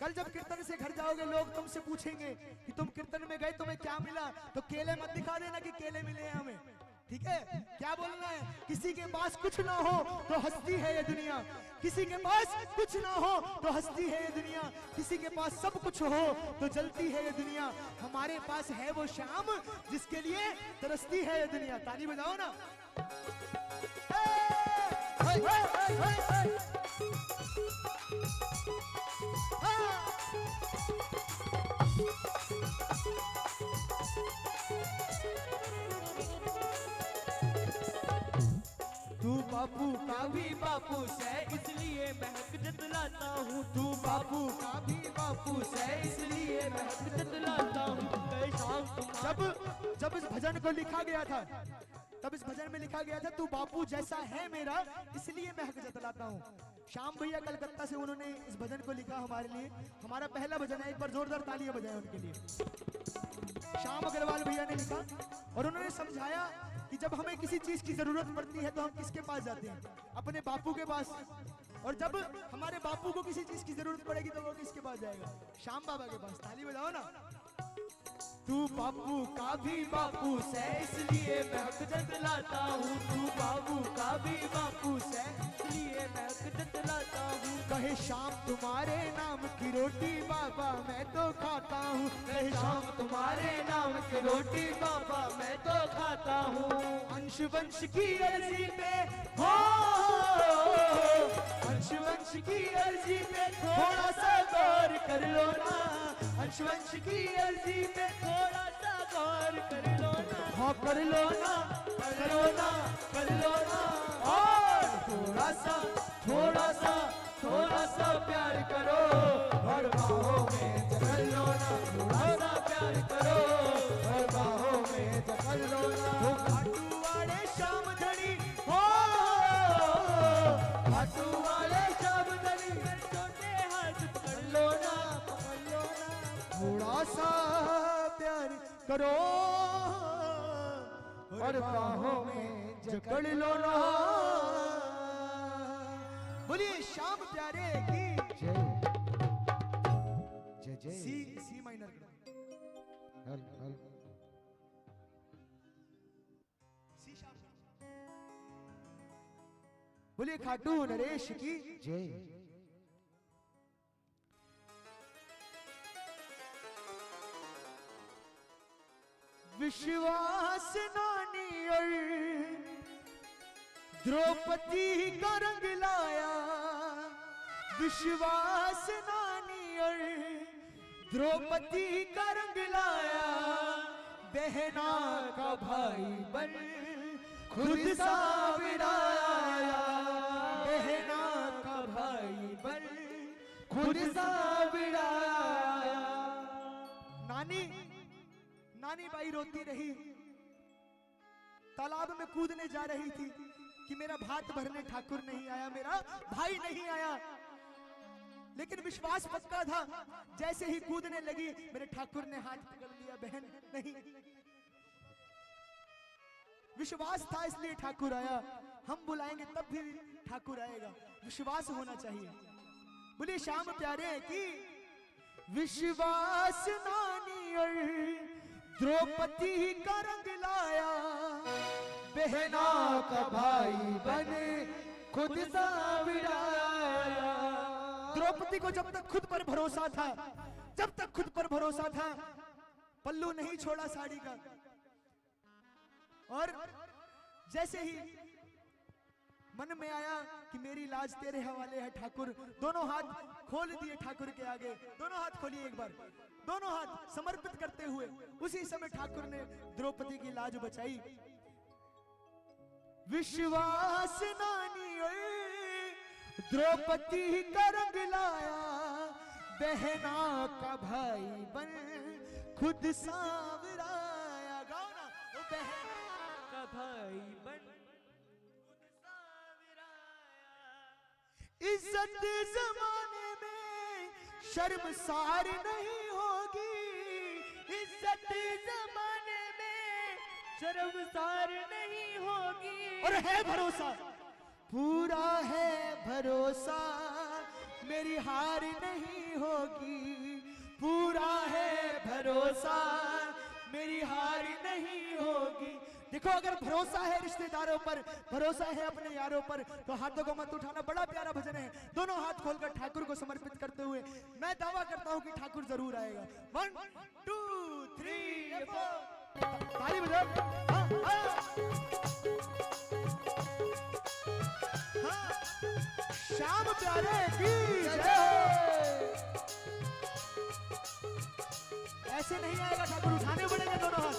कल जब कीर्तन से घर जाओगे लोग तुमसे पूछेंगे कि तुम कीर्तन में गए तुम्हें क्या मिला, तो केले मत दिखा देना कि केले मिले हैं हमें, ठीक है? क्या बोलना है? किसी के पास कुछ ना हो तो हस्ती है ये दुनिया, किसी के पास कुछ ना हो तो हस्ती है ये दुनिया, किसी के पास सब कुछ हो तो जलती है ये दुनिया। हमारे पास है वो शाम जिसके लिए तरसती है ये दुनिया। ताली बजाओ ना। बापू से इसलिए महक जतलाता हूँ, तू बापू का भी बापू से इसलिए महक जतलाता हूँ। कहे शाम तुम्हारे जब इस भजन को लिखा गया था, तब इस भजन में लिखा गया था तू बापू जैसा है मेरा इसलिए मैं हक जतलाता हूँ। श्याम भैया कलकत्ता से उन्होंने इस भजन को लिखा हमारे लिए। हमारा पहला भजन है, एक बार जोरदार तालियां बजाएं उनके लिए। श्याम अग्रवाल भैया ने लिखा और उन्होंने समझाया कि जब हमें किसी चीज की जरूरत पड़ती है तो हम किसके पास जाते हैं? अपने बापू के पास। और जब हमारे बापू को किसी चीज की जरूरत पड़ेगी तो वो किसके पास जाएगा? श्याम बाबा के पास। ताली बजाओ ना। तू बापू का भी बापू से इसलिए मैं हक जतलाता हूँ, तू बापू का भी बापू से इसलिए मैं हक जतलाता हूँ। कहे शाम तुम्हारे नाम की रोटी बाबा मैं तो खाता हूँ, कहे शाम तुम्हारे नाम की रोटी बाबा मैं तो खाता हूँ। अंश वंश की अर्जी पे हो, अंश वंश की अर्जी पे थोड़ा सा गौर कर लो ना, अंश वंश की अर्जी पे थोड़ा सा गौर कर लो ना। हाँ कर लो ना, कर लो ना, कर लो ना। और थोड़ा सा प्यार करो और बाहों में जकड़ लो ना, थोड़ा सा प्यार करो और बाहों में जकड़ लो ना। वो खाटू वाले शाम धड़ी हो, खाटू वाले शाम धड़ी छोटे हाथ पकड़ लो ना, पकड़ लो ना। थोड़ा सा प्यार करो और बाहों में जकड़ लो ना। बोलिए श्याम प्यारे की जय जय जय। सी माइनर हल हल सी श्याम। बोलिए खाटू नरेश की जय। विश्वास नानी और द्रौपदी का रंग लाया, विश्वास नानी और द्रौपदी का रंग लाया। बहना का भाई बन खुद सावराया, बहना का भाई बन खुद सावराया। नानी बाई रोती रही, तालाब में कूदने जा रही थी कि मेरा भात भरने ठाकुर नहीं आया, मेरा भाई नहीं आया। लेकिन विश्वास पक्का था, जैसे ही कूदने लगी मेरे ठाकुर ने हाथ पकड़ लिया, बहन नहीं। विश्वास था इसलिए ठाकुर आया, हम बुलाएंगे तब भी ठाकुर आएगा। विश्वास होना चाहिए। बोलिए श्याम प्यारे की विश्वास नानी और द्रौपदी का रंग लाया, बहना का भाई बने खुद सावराया। द्रौपदी को जब तक खुद पर भरोसा था, जब तक खुद पर भरोसा था, पल्लू नहीं छोड़ा साड़ी का। और जैसे ही मन में आया कि मेरी लाज तेरे हवाले है ठाकुर, दोनों हाथ खोल दिए ठाकुर के आगे। दोनों हाथ खोलिए एक बार, दोनों हाथ समर्पित करते हुए। उसी समय ठाकुर ने द्रौपदी की लाज बचाई। विश्वास नानी द्रौपदी का रंग लाया, बहना का भाई बन खुद सावराया। गाओ ना, वो बहना का भाई बन खुद सावराया। इज्जत जमाने में शर्मसार नहीं होगी, इज्जत जमाने में शर्मसार नहीं होगी। और है भरोसा, पूरा है भरोसा, मेरी हार नहीं होगी। पूरा है भरोसा, मेरी हार नहीं होगी। देखो, अगर भरोसा है रिश्तेदारों पर, भरोसा है अपने यारों पर, तो हाथों को मत उठाना। बड़ा प्यारा भजन है। दोनों हाथ खोलकर ठाकुर को समर्पित करते हुए मैं दावा करता हूं कि ठाकुर जरूर आएगा। 1 2 3 4 ताली बजाओ। हाँ, श्याम प्यारे की जय। ऐसे नहीं आएगा ठाकुर, उठाने पड़ेंगे दोनों हाथ।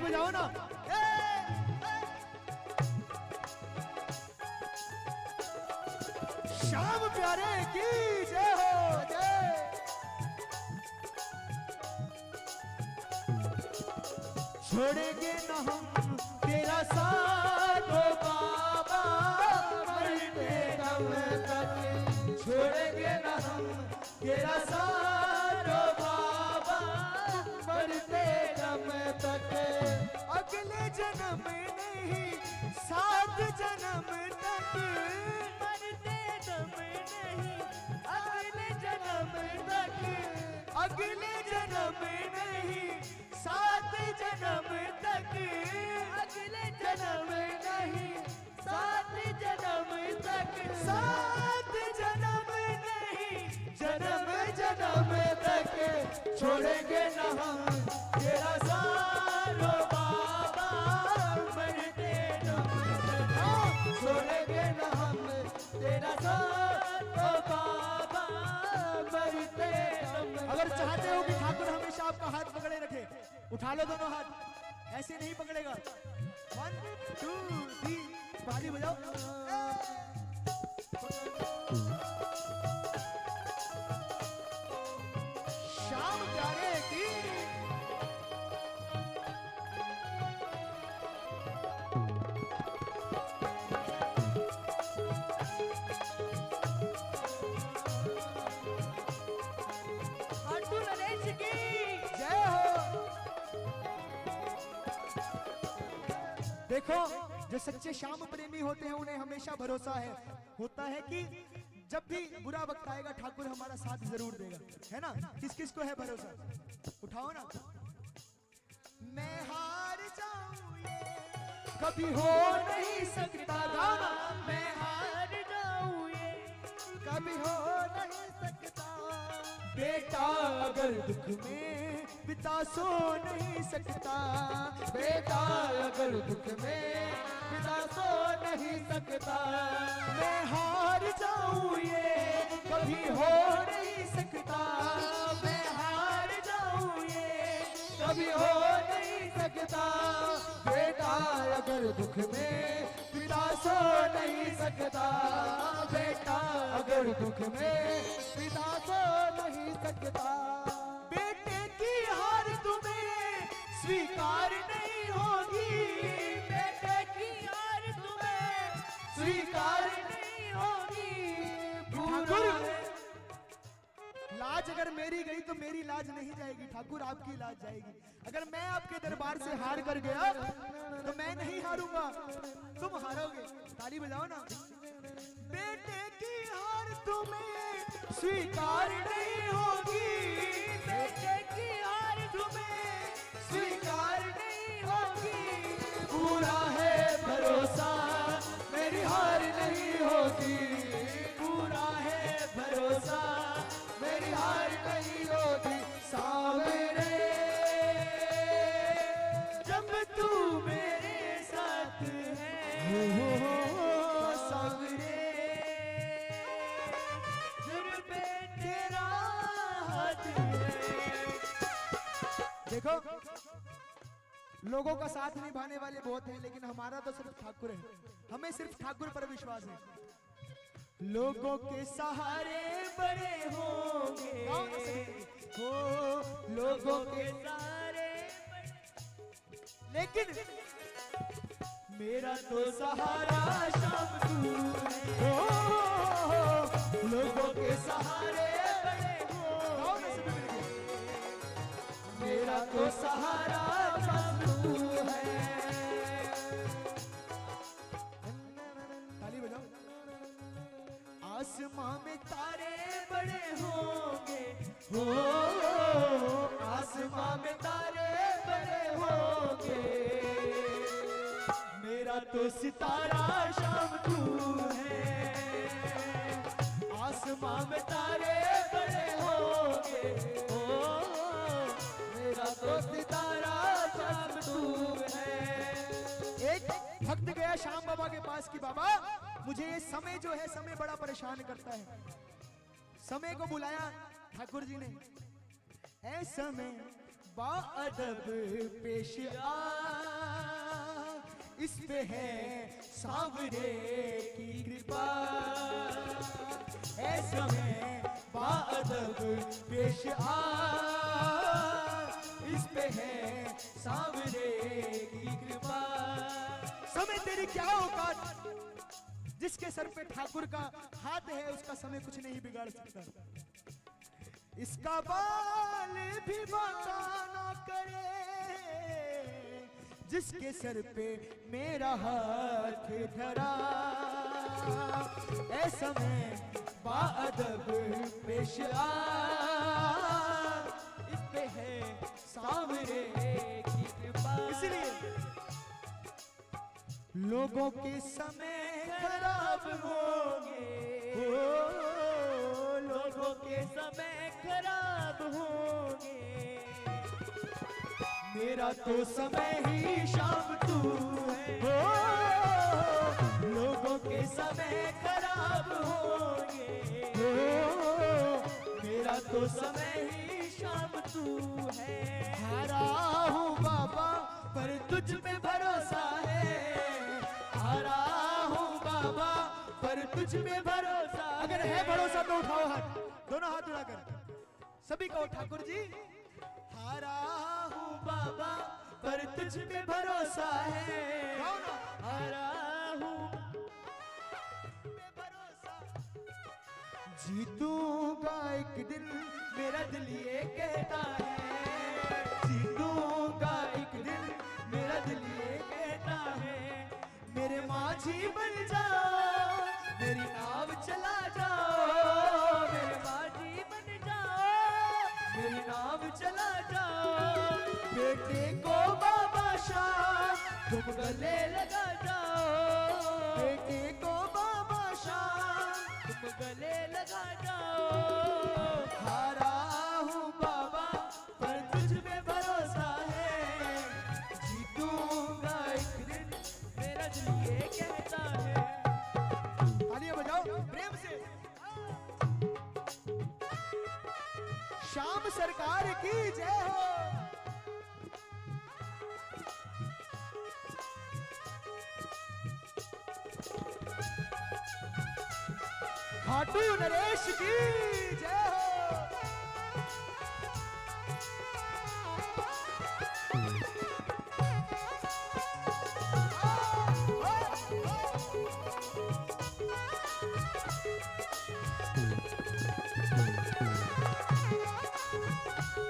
बजाओ ना। श्याम प्यारे की जय हो जय। छोड़ेंगे न हम तेरा साथ ओ बाबा मरते दम तक। छोड़ेंगे न हम तेरा साथ ओ बाबा मरते दम तक। अगले जन्म नहीं सात जन्म तक। मरते दम नहीं अगले जन्म तक। अगले जन्म नहीं सात जन्म तक। अगले जन्म नहीं सात जन्म तक। सात जन्म नहीं जन्म जन्म तक। छोड़ेंगे न हम तेरा साथ ओ बाबा मरते दम तक। छोड़ेंगे न हम तेरा साथ ओ बाबा मरते दम तक। अगर चाहते हो कि ठाकुर हमेशा आपका हाथ पकड़े रखे, उठा लो दोनों हाथ, ऐसे नहीं पकड़ेगा। 1 2 3 ताली बजाओ। श्याम प्यारे की आंटू नरेश की जय हो। देखो जो सच्चे श्याम प्रेमी होते हैं उन्हें हमेशा भरोसा होता है कि जब भी बुरा वक्त आएगा ठाकुर हमारा साथ जरूर देगा, है ना। किस किस को है भरोसा, उठाओ ना। मैं हार जाऊं ये कभी हो नहीं सकता। गाना मैं हार जाऊं ये कभी हो नहीं सकता। बेटा अगर दुख में पिता सो नहीं सकता। बेटा अगर दुख में पिता सो नहीं सकता। मैं हार जाऊं ये कभी हो नहीं सकता। मैं हार जाऊं ये कभी हो नहीं सकता। बेटा अगर दुख में पिता सो नहीं सकता। बेटा अगर दुख में पिता सो नहीं सकता। बेटे की हार तुम्हें स्वीकार नहीं होगी। बेटे की हार तुम्हें स्वीकार नहीं होगी। ठाकुर लाज अगर मेरी गई तो मेरी लाज नहीं जाएगी ठाकुर, आपकी लाज जाएगी। अगर मैं आपके दरबार से हार कर गया तो मैं नहीं हारूंगा, तुम हारोगे। ताली बजाओ ना। बेटे की हार तुम्हें स्वीकार नहीं होगी। बेटे की हार तुम्हें स्वीकार नहीं होगी। पूरा है भरोसा मेरी हार नहीं होगी। पूरा है भरोसा मेरी हार नहीं होगी। सावरे जब तू मेरे साथ है। सावरे जुर्म पे तेरा हाथ है। देखो लोगों का साथ निभाने वाले बहुत हैं, लेकिन हमारा तो सिर्फ ठाकुर है। हमें सिर्फ ठाकुर पर विश्वास है। लोगों के सहारे बड़े होंगे हो, लोगों के सहारे लेकिन मेरा तो सहारा शाम तू है। हो लोगों के सहारे बड़े हो, मेरा तो सहारा शाम तू है। ताली बजाओ। आसमां में तारे बड़े होंगे हो, आसमां में तारे बड़े होंगे। मेरा तो सितारा शाम तू है। आसमां में तारे बड़े होंगे हो, मेरा तो सितारा शाम तू है। एक भक्त गया श्याम बाबा के पास कि बाबा मुझे ये समय जो है समय बड़ा परेशान करता है। समय को बुलाया ठाकुर जी ने। ऐ समय बाअदब पेश आ इस पे है सांवरे की कृपा, ऐसे में बाअदब पेश आ, इस पे है सांवरे की कृपा। समय तेरी क्या औकात, जिसके सर पे ठाकुर का हाथ है उसका समय कुछ नहीं बिगाड़ सकता। इसका बाल भी बाका ना करे, जिसके सर पे मेरा हाथ धरा, ऐसा में बाअदब पेश आ, इस पे है सांवरे की कृपा। इसलिए लोगों के समय खराब होंगे, लोगों के समय खराब होंगे, मेरा तो समय ही शाम तू है। लोगों के समय खराब होंगे, मेरा तो समय ही शाम तू है। हारा हूँ बाबा पर तुझ पे भरोसा है, हारा हूँ बाबा पर तुझ पे भरोसा। अगर है भरोसा तो उठाओ हाथ, दोनों हाथ उठाकर सभी को, ठाकुर जी हारा हूँ बाबा पर तुझ पे भरोसा है, हारा हूँ पे भरोसा। जीतूंगा एक दिन मेरा दिल ये कहता है, जीतूंगा एक दिन मेरा दिल ये कहता है। मेरे माझी बन जाओ, मेरी नाव चला जाओ, मेरे बाजी बन जाओ, मेरी नाव चला जाओ। बेटे को बाबा शाह तुम गले लगा जाओ, बेटे को बाबा शाह तुम गले लगा जाओ। हारा हूँ बाबा पर तुझ पे भरोसा है, जीतूंगा एक दिन मेरा दिल ये कहता है। तालियां बजाओ प्रेम से। श्याम सरकार की जय हो। खाटू नरेश की जय हो।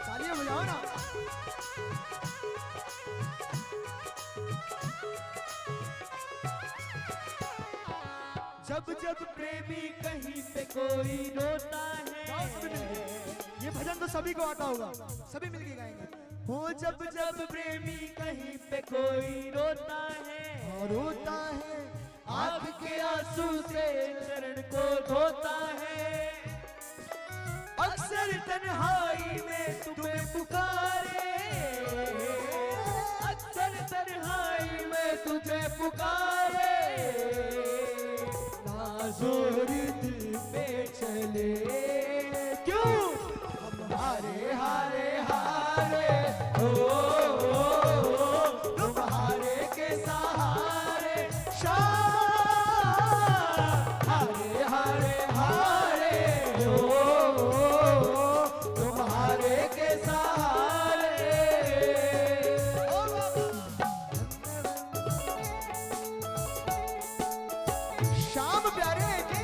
तालियां बजाओ ना। जब जब प्रेमी कहीं पे कोई रोता है, ये भजन तो सभी को आता होगा, सभी मिलके गाएंगे। हो जब जब प्रेमी कहीं पे कोई रोता है, रोता है, आँख के आंसू से चरण को धोता है। अक्सर तन्हाई में तुम्हें पुकारे, अक्सर तन्हाई में तुझे पुकारे। जोर दिल पे चले क्यों हम हारे हारे हारे, तुम हारे के सहारे। शाह हारे हारे हारे, तुम हारे के सहारे। श्याम प्यारे की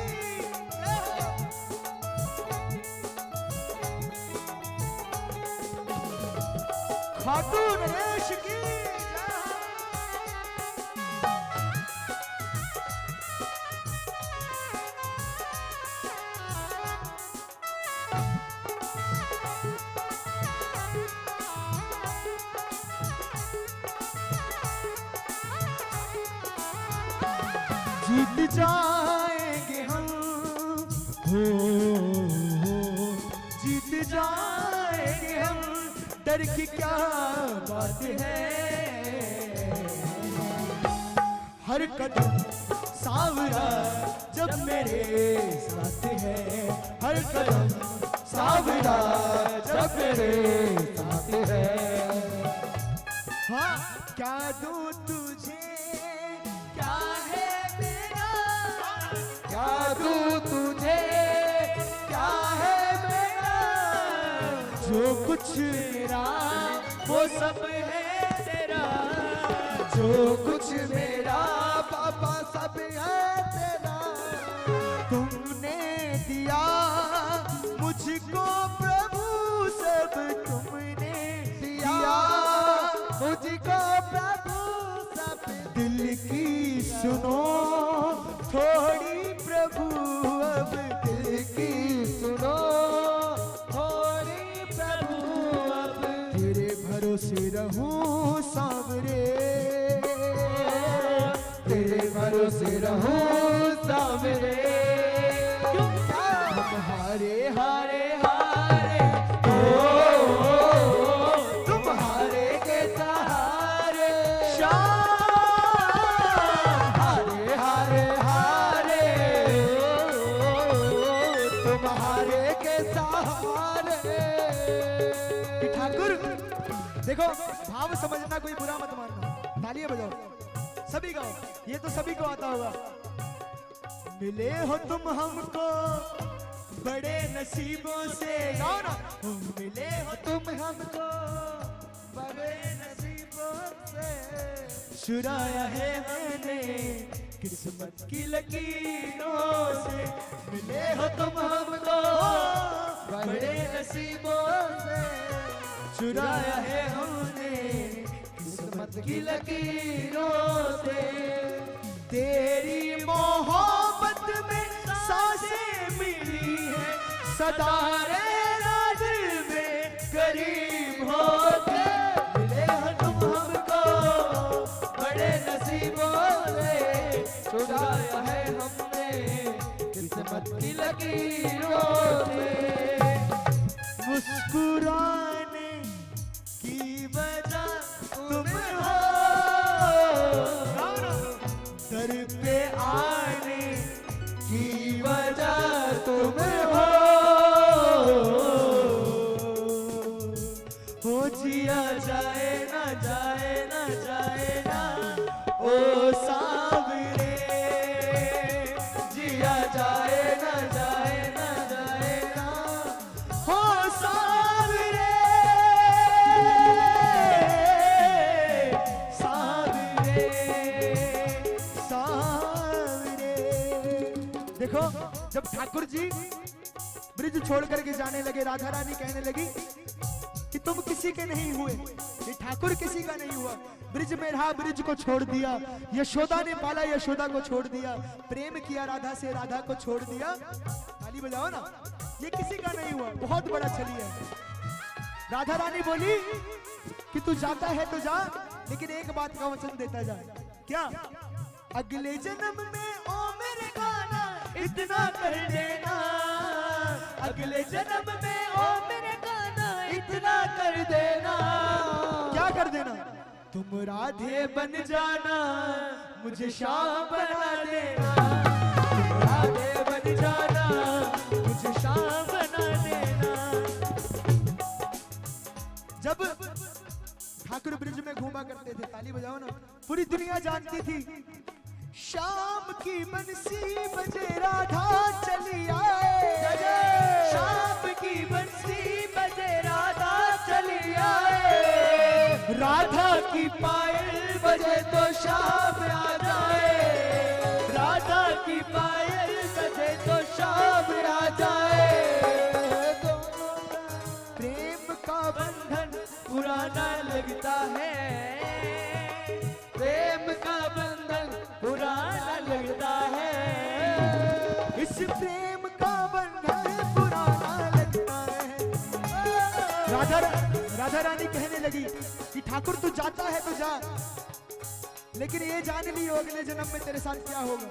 खाटू नरेश की जीत जाएंगे हम, हो जीत जाएंगे हम, डर की क्या बात है। हर कदम सावरा जब मेरे साथ है, हर कदम सावरा जब मेरे साथ है। हाँ क्या दूं तुझे तू तुझे क्या है मेरा, जो कुछ मेरा वो सब है तेरा, जो कुछ मेरा बाबा सब है तेरा। तुमने दिया मुझको प्रभु, सब तुमने दिया मुझको प्रभु सब। दिल की सुनो थोड़ी प्रभु, अब दिल की सुनो थोड़ी प्रभु अब। तेरे भरोसे रहूं सावरे, तेरे भरोसे रहूं सावरे। हम हारे हारे हारे तुम्हारे के सहारे, हारे हारे हारे तुम्हारे के सहारे। कि ठाकुर देखो, भाव समझना, कोई बुरा मत मानना। तालियां बजाओ, सभी गाओ, ये तो सभी को आता होगा। मिले हो तुम हमको बड़े नसीबों से, गाओ ना। मिले हो तुम हमको बड़े नसीबों से, चुराया है मैंने किस्मत की लकीरों से। मिले हो तुम हमको बड़े नसीबों से, चुराया है हमने किस्मत की लकीरों से। तेरी मोहब्बत में सांसें मिली है, सदा रे राज में करीब होके। मिले हो तुम हमको बड़े नसीबों से, चुराया है हमने किस्मत की लकीरों से। मुस्कुराने की वजह तुम हो, दर पे आने की वजह तुम हो, हो जिया जाए ना जाए ना जाए ना ओ सावरे, जिया जाए ना जाए ना जाए ना हो सावरे, सावरे सावरे। देखो, जब ठाकुर जी ब्रिज छोड़ करके जाने लगे, राधा रानी कहने लगी कि तुम किसी के नहीं हुए, ये ठाकुर किसी का नहीं हुआ। ब्रिज में रहा, ब्रिज को छोड़ दिया। यशोदा ने पाला, यशोदा को छोड़ दिया। प्रेम किया राधा से, राधा को छोड़ दिया। ताली बजाओ ना, ये किसी का नहीं हुआ, बहुत बड़ा छली है। राधा रानी बोली कि तू जाता है तो जा, लेकिन एक बात का वचन देता जा। क्या? अगले जन्म में ओ मेरे गाना इतना कर देना, अगले जन्म में ओ मेरे गाना इतना कर देना। क्या कर देना? तुम राधे बन जाना, मुझे श्याम बना देना। तुम राधे बन जाना, मुझे श्याम बना देना। जब ठाकुर ब्रिज में घूमा करते थे, ताली बजाओ ना, पूरी दुनिया जानती थी शाम की बंसी बजे राधा चली आए, शाम की बंसी बजे राधा चली आए। राधा की पायल बजे तो शाम आ जाए, राधा की पायल बजे तो शाम आ जाए। प्रेम का बंधन पुराना लगता है, प्रेम का बंधन पुराना लगता है। इस प्रेम का बंधन पुराना लगता है। राधा रानी कहने लगी कि ठाकुर तू जाता है तो जा, लेकिन ये जान लियो अगले जन्म में तेरे साथ क्या होगा।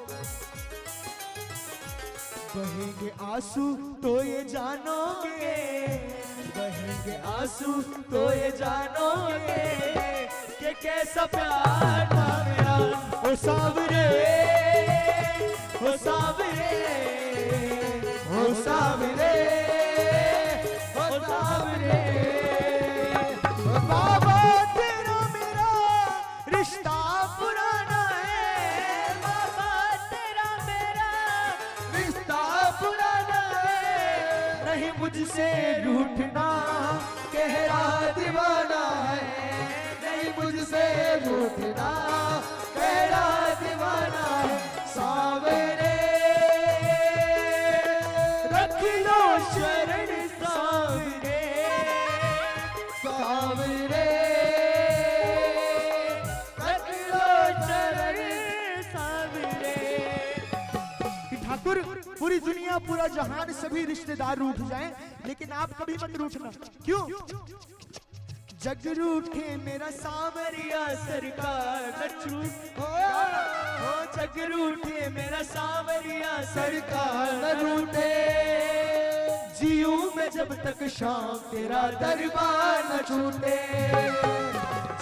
बहेंगे आंसू तो ये जानोगे, बहेंगे आंसू तो ये जानोगे कि कैसा प्यार था मेरा ओ सावरे, ओ सावरे, ओ सावरे, ओ सावरे। बाबा तेरा मेरा रिश्ता पुराना है, बाबा तेरा मेरा रिश्ता मुझसे रूठना, गहरा दीवाना है, नहीं मुझसे रूठना, गहरा दीवाना है। सावरे रख लो शरण सावरे, सावरे रख लो चरण सावरे। ठाकुर पूरी दुनिया पूरा जहान सभी रिश्तेदार रूठ जाएं, लेकिन आप कभी मत रूठना। क्यों? जग रूठे मेरा सावरिया सरकार न छूट, ओ जग रूठे मेरा सावरिया सरकार न रूठे, जीऊं मैं जब तक शाम तेरा दरबार न छूटे,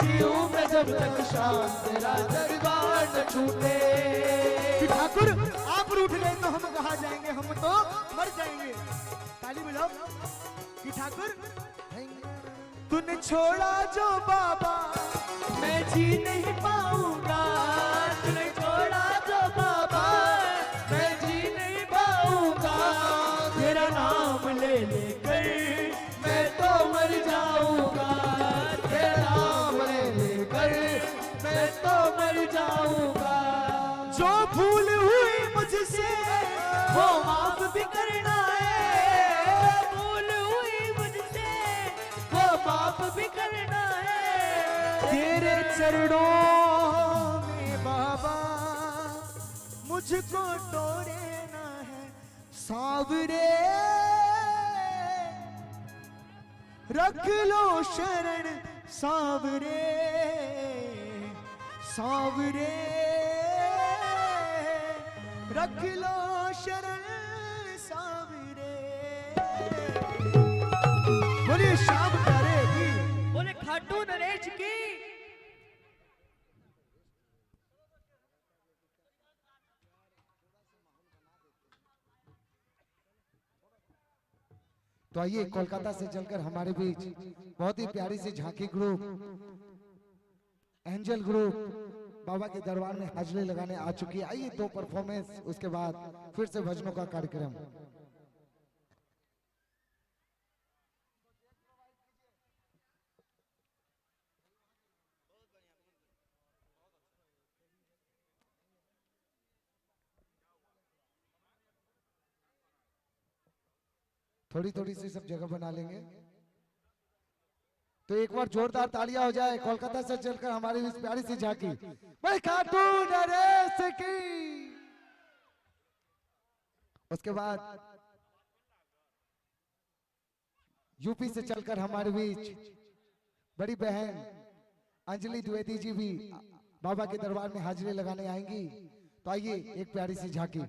जीऊं मैं जब तक शाम तेरा दरबार न छूटे। कि ठाकुर आप रूठ गए तो हम कहाँ जाएंगे, हम तो मर जाएंगे। ताली बजाओ। कि ठाकुर तूने छोड़ा जो बाबा मैं जी नहीं पाऊंगा, तूने छोड़ा जो बाबा मैं जी नहीं पाऊंगा। तेरा नाम ले लेकर मैं तो मर जाऊंगा, तेरा नाम ले लेकर मैं तो मर जाऊंगा। जो भूल हुई मुझसे वो माफ भी करना है, भूल हुई मुझसे वो माफ भी करना है। तेरे चरणों में बाबा मुझको तोड़ना है। सावरे रख लो शरण सावरे, सावरे रख लो शरण सावरे। बोलिए श्याम प्यारे की। बोले खाटू नरेश की। तो आइए कोलकाता से चलकर हमारे बीच बहुत ही प्यारी सी झांकी ग्रुप एंजल ग्रुप बाबा के दरबार में हाजिरी लगाने आ चुकी है। आइए दो परफॉर्मेंस, उसके बाद फिर से भजनों का कार्यक्रम। थोड़ी थोड़ी सी सब जगह बना लेंगे। तो एक बार जोरदार तालियां हो जाए कोलकाता से चलकर हमारी इस प्यारी सी झांकी भाई खाटू नरेश की। उसके बाद यूपी से चलकर हमारे बीच बड़ी बहन अंजलि द्विवेदी जी भी बाबा के दरबार में हाजिरी लगाने आएंगी। तो आइए एक प्यारी सी झांकी।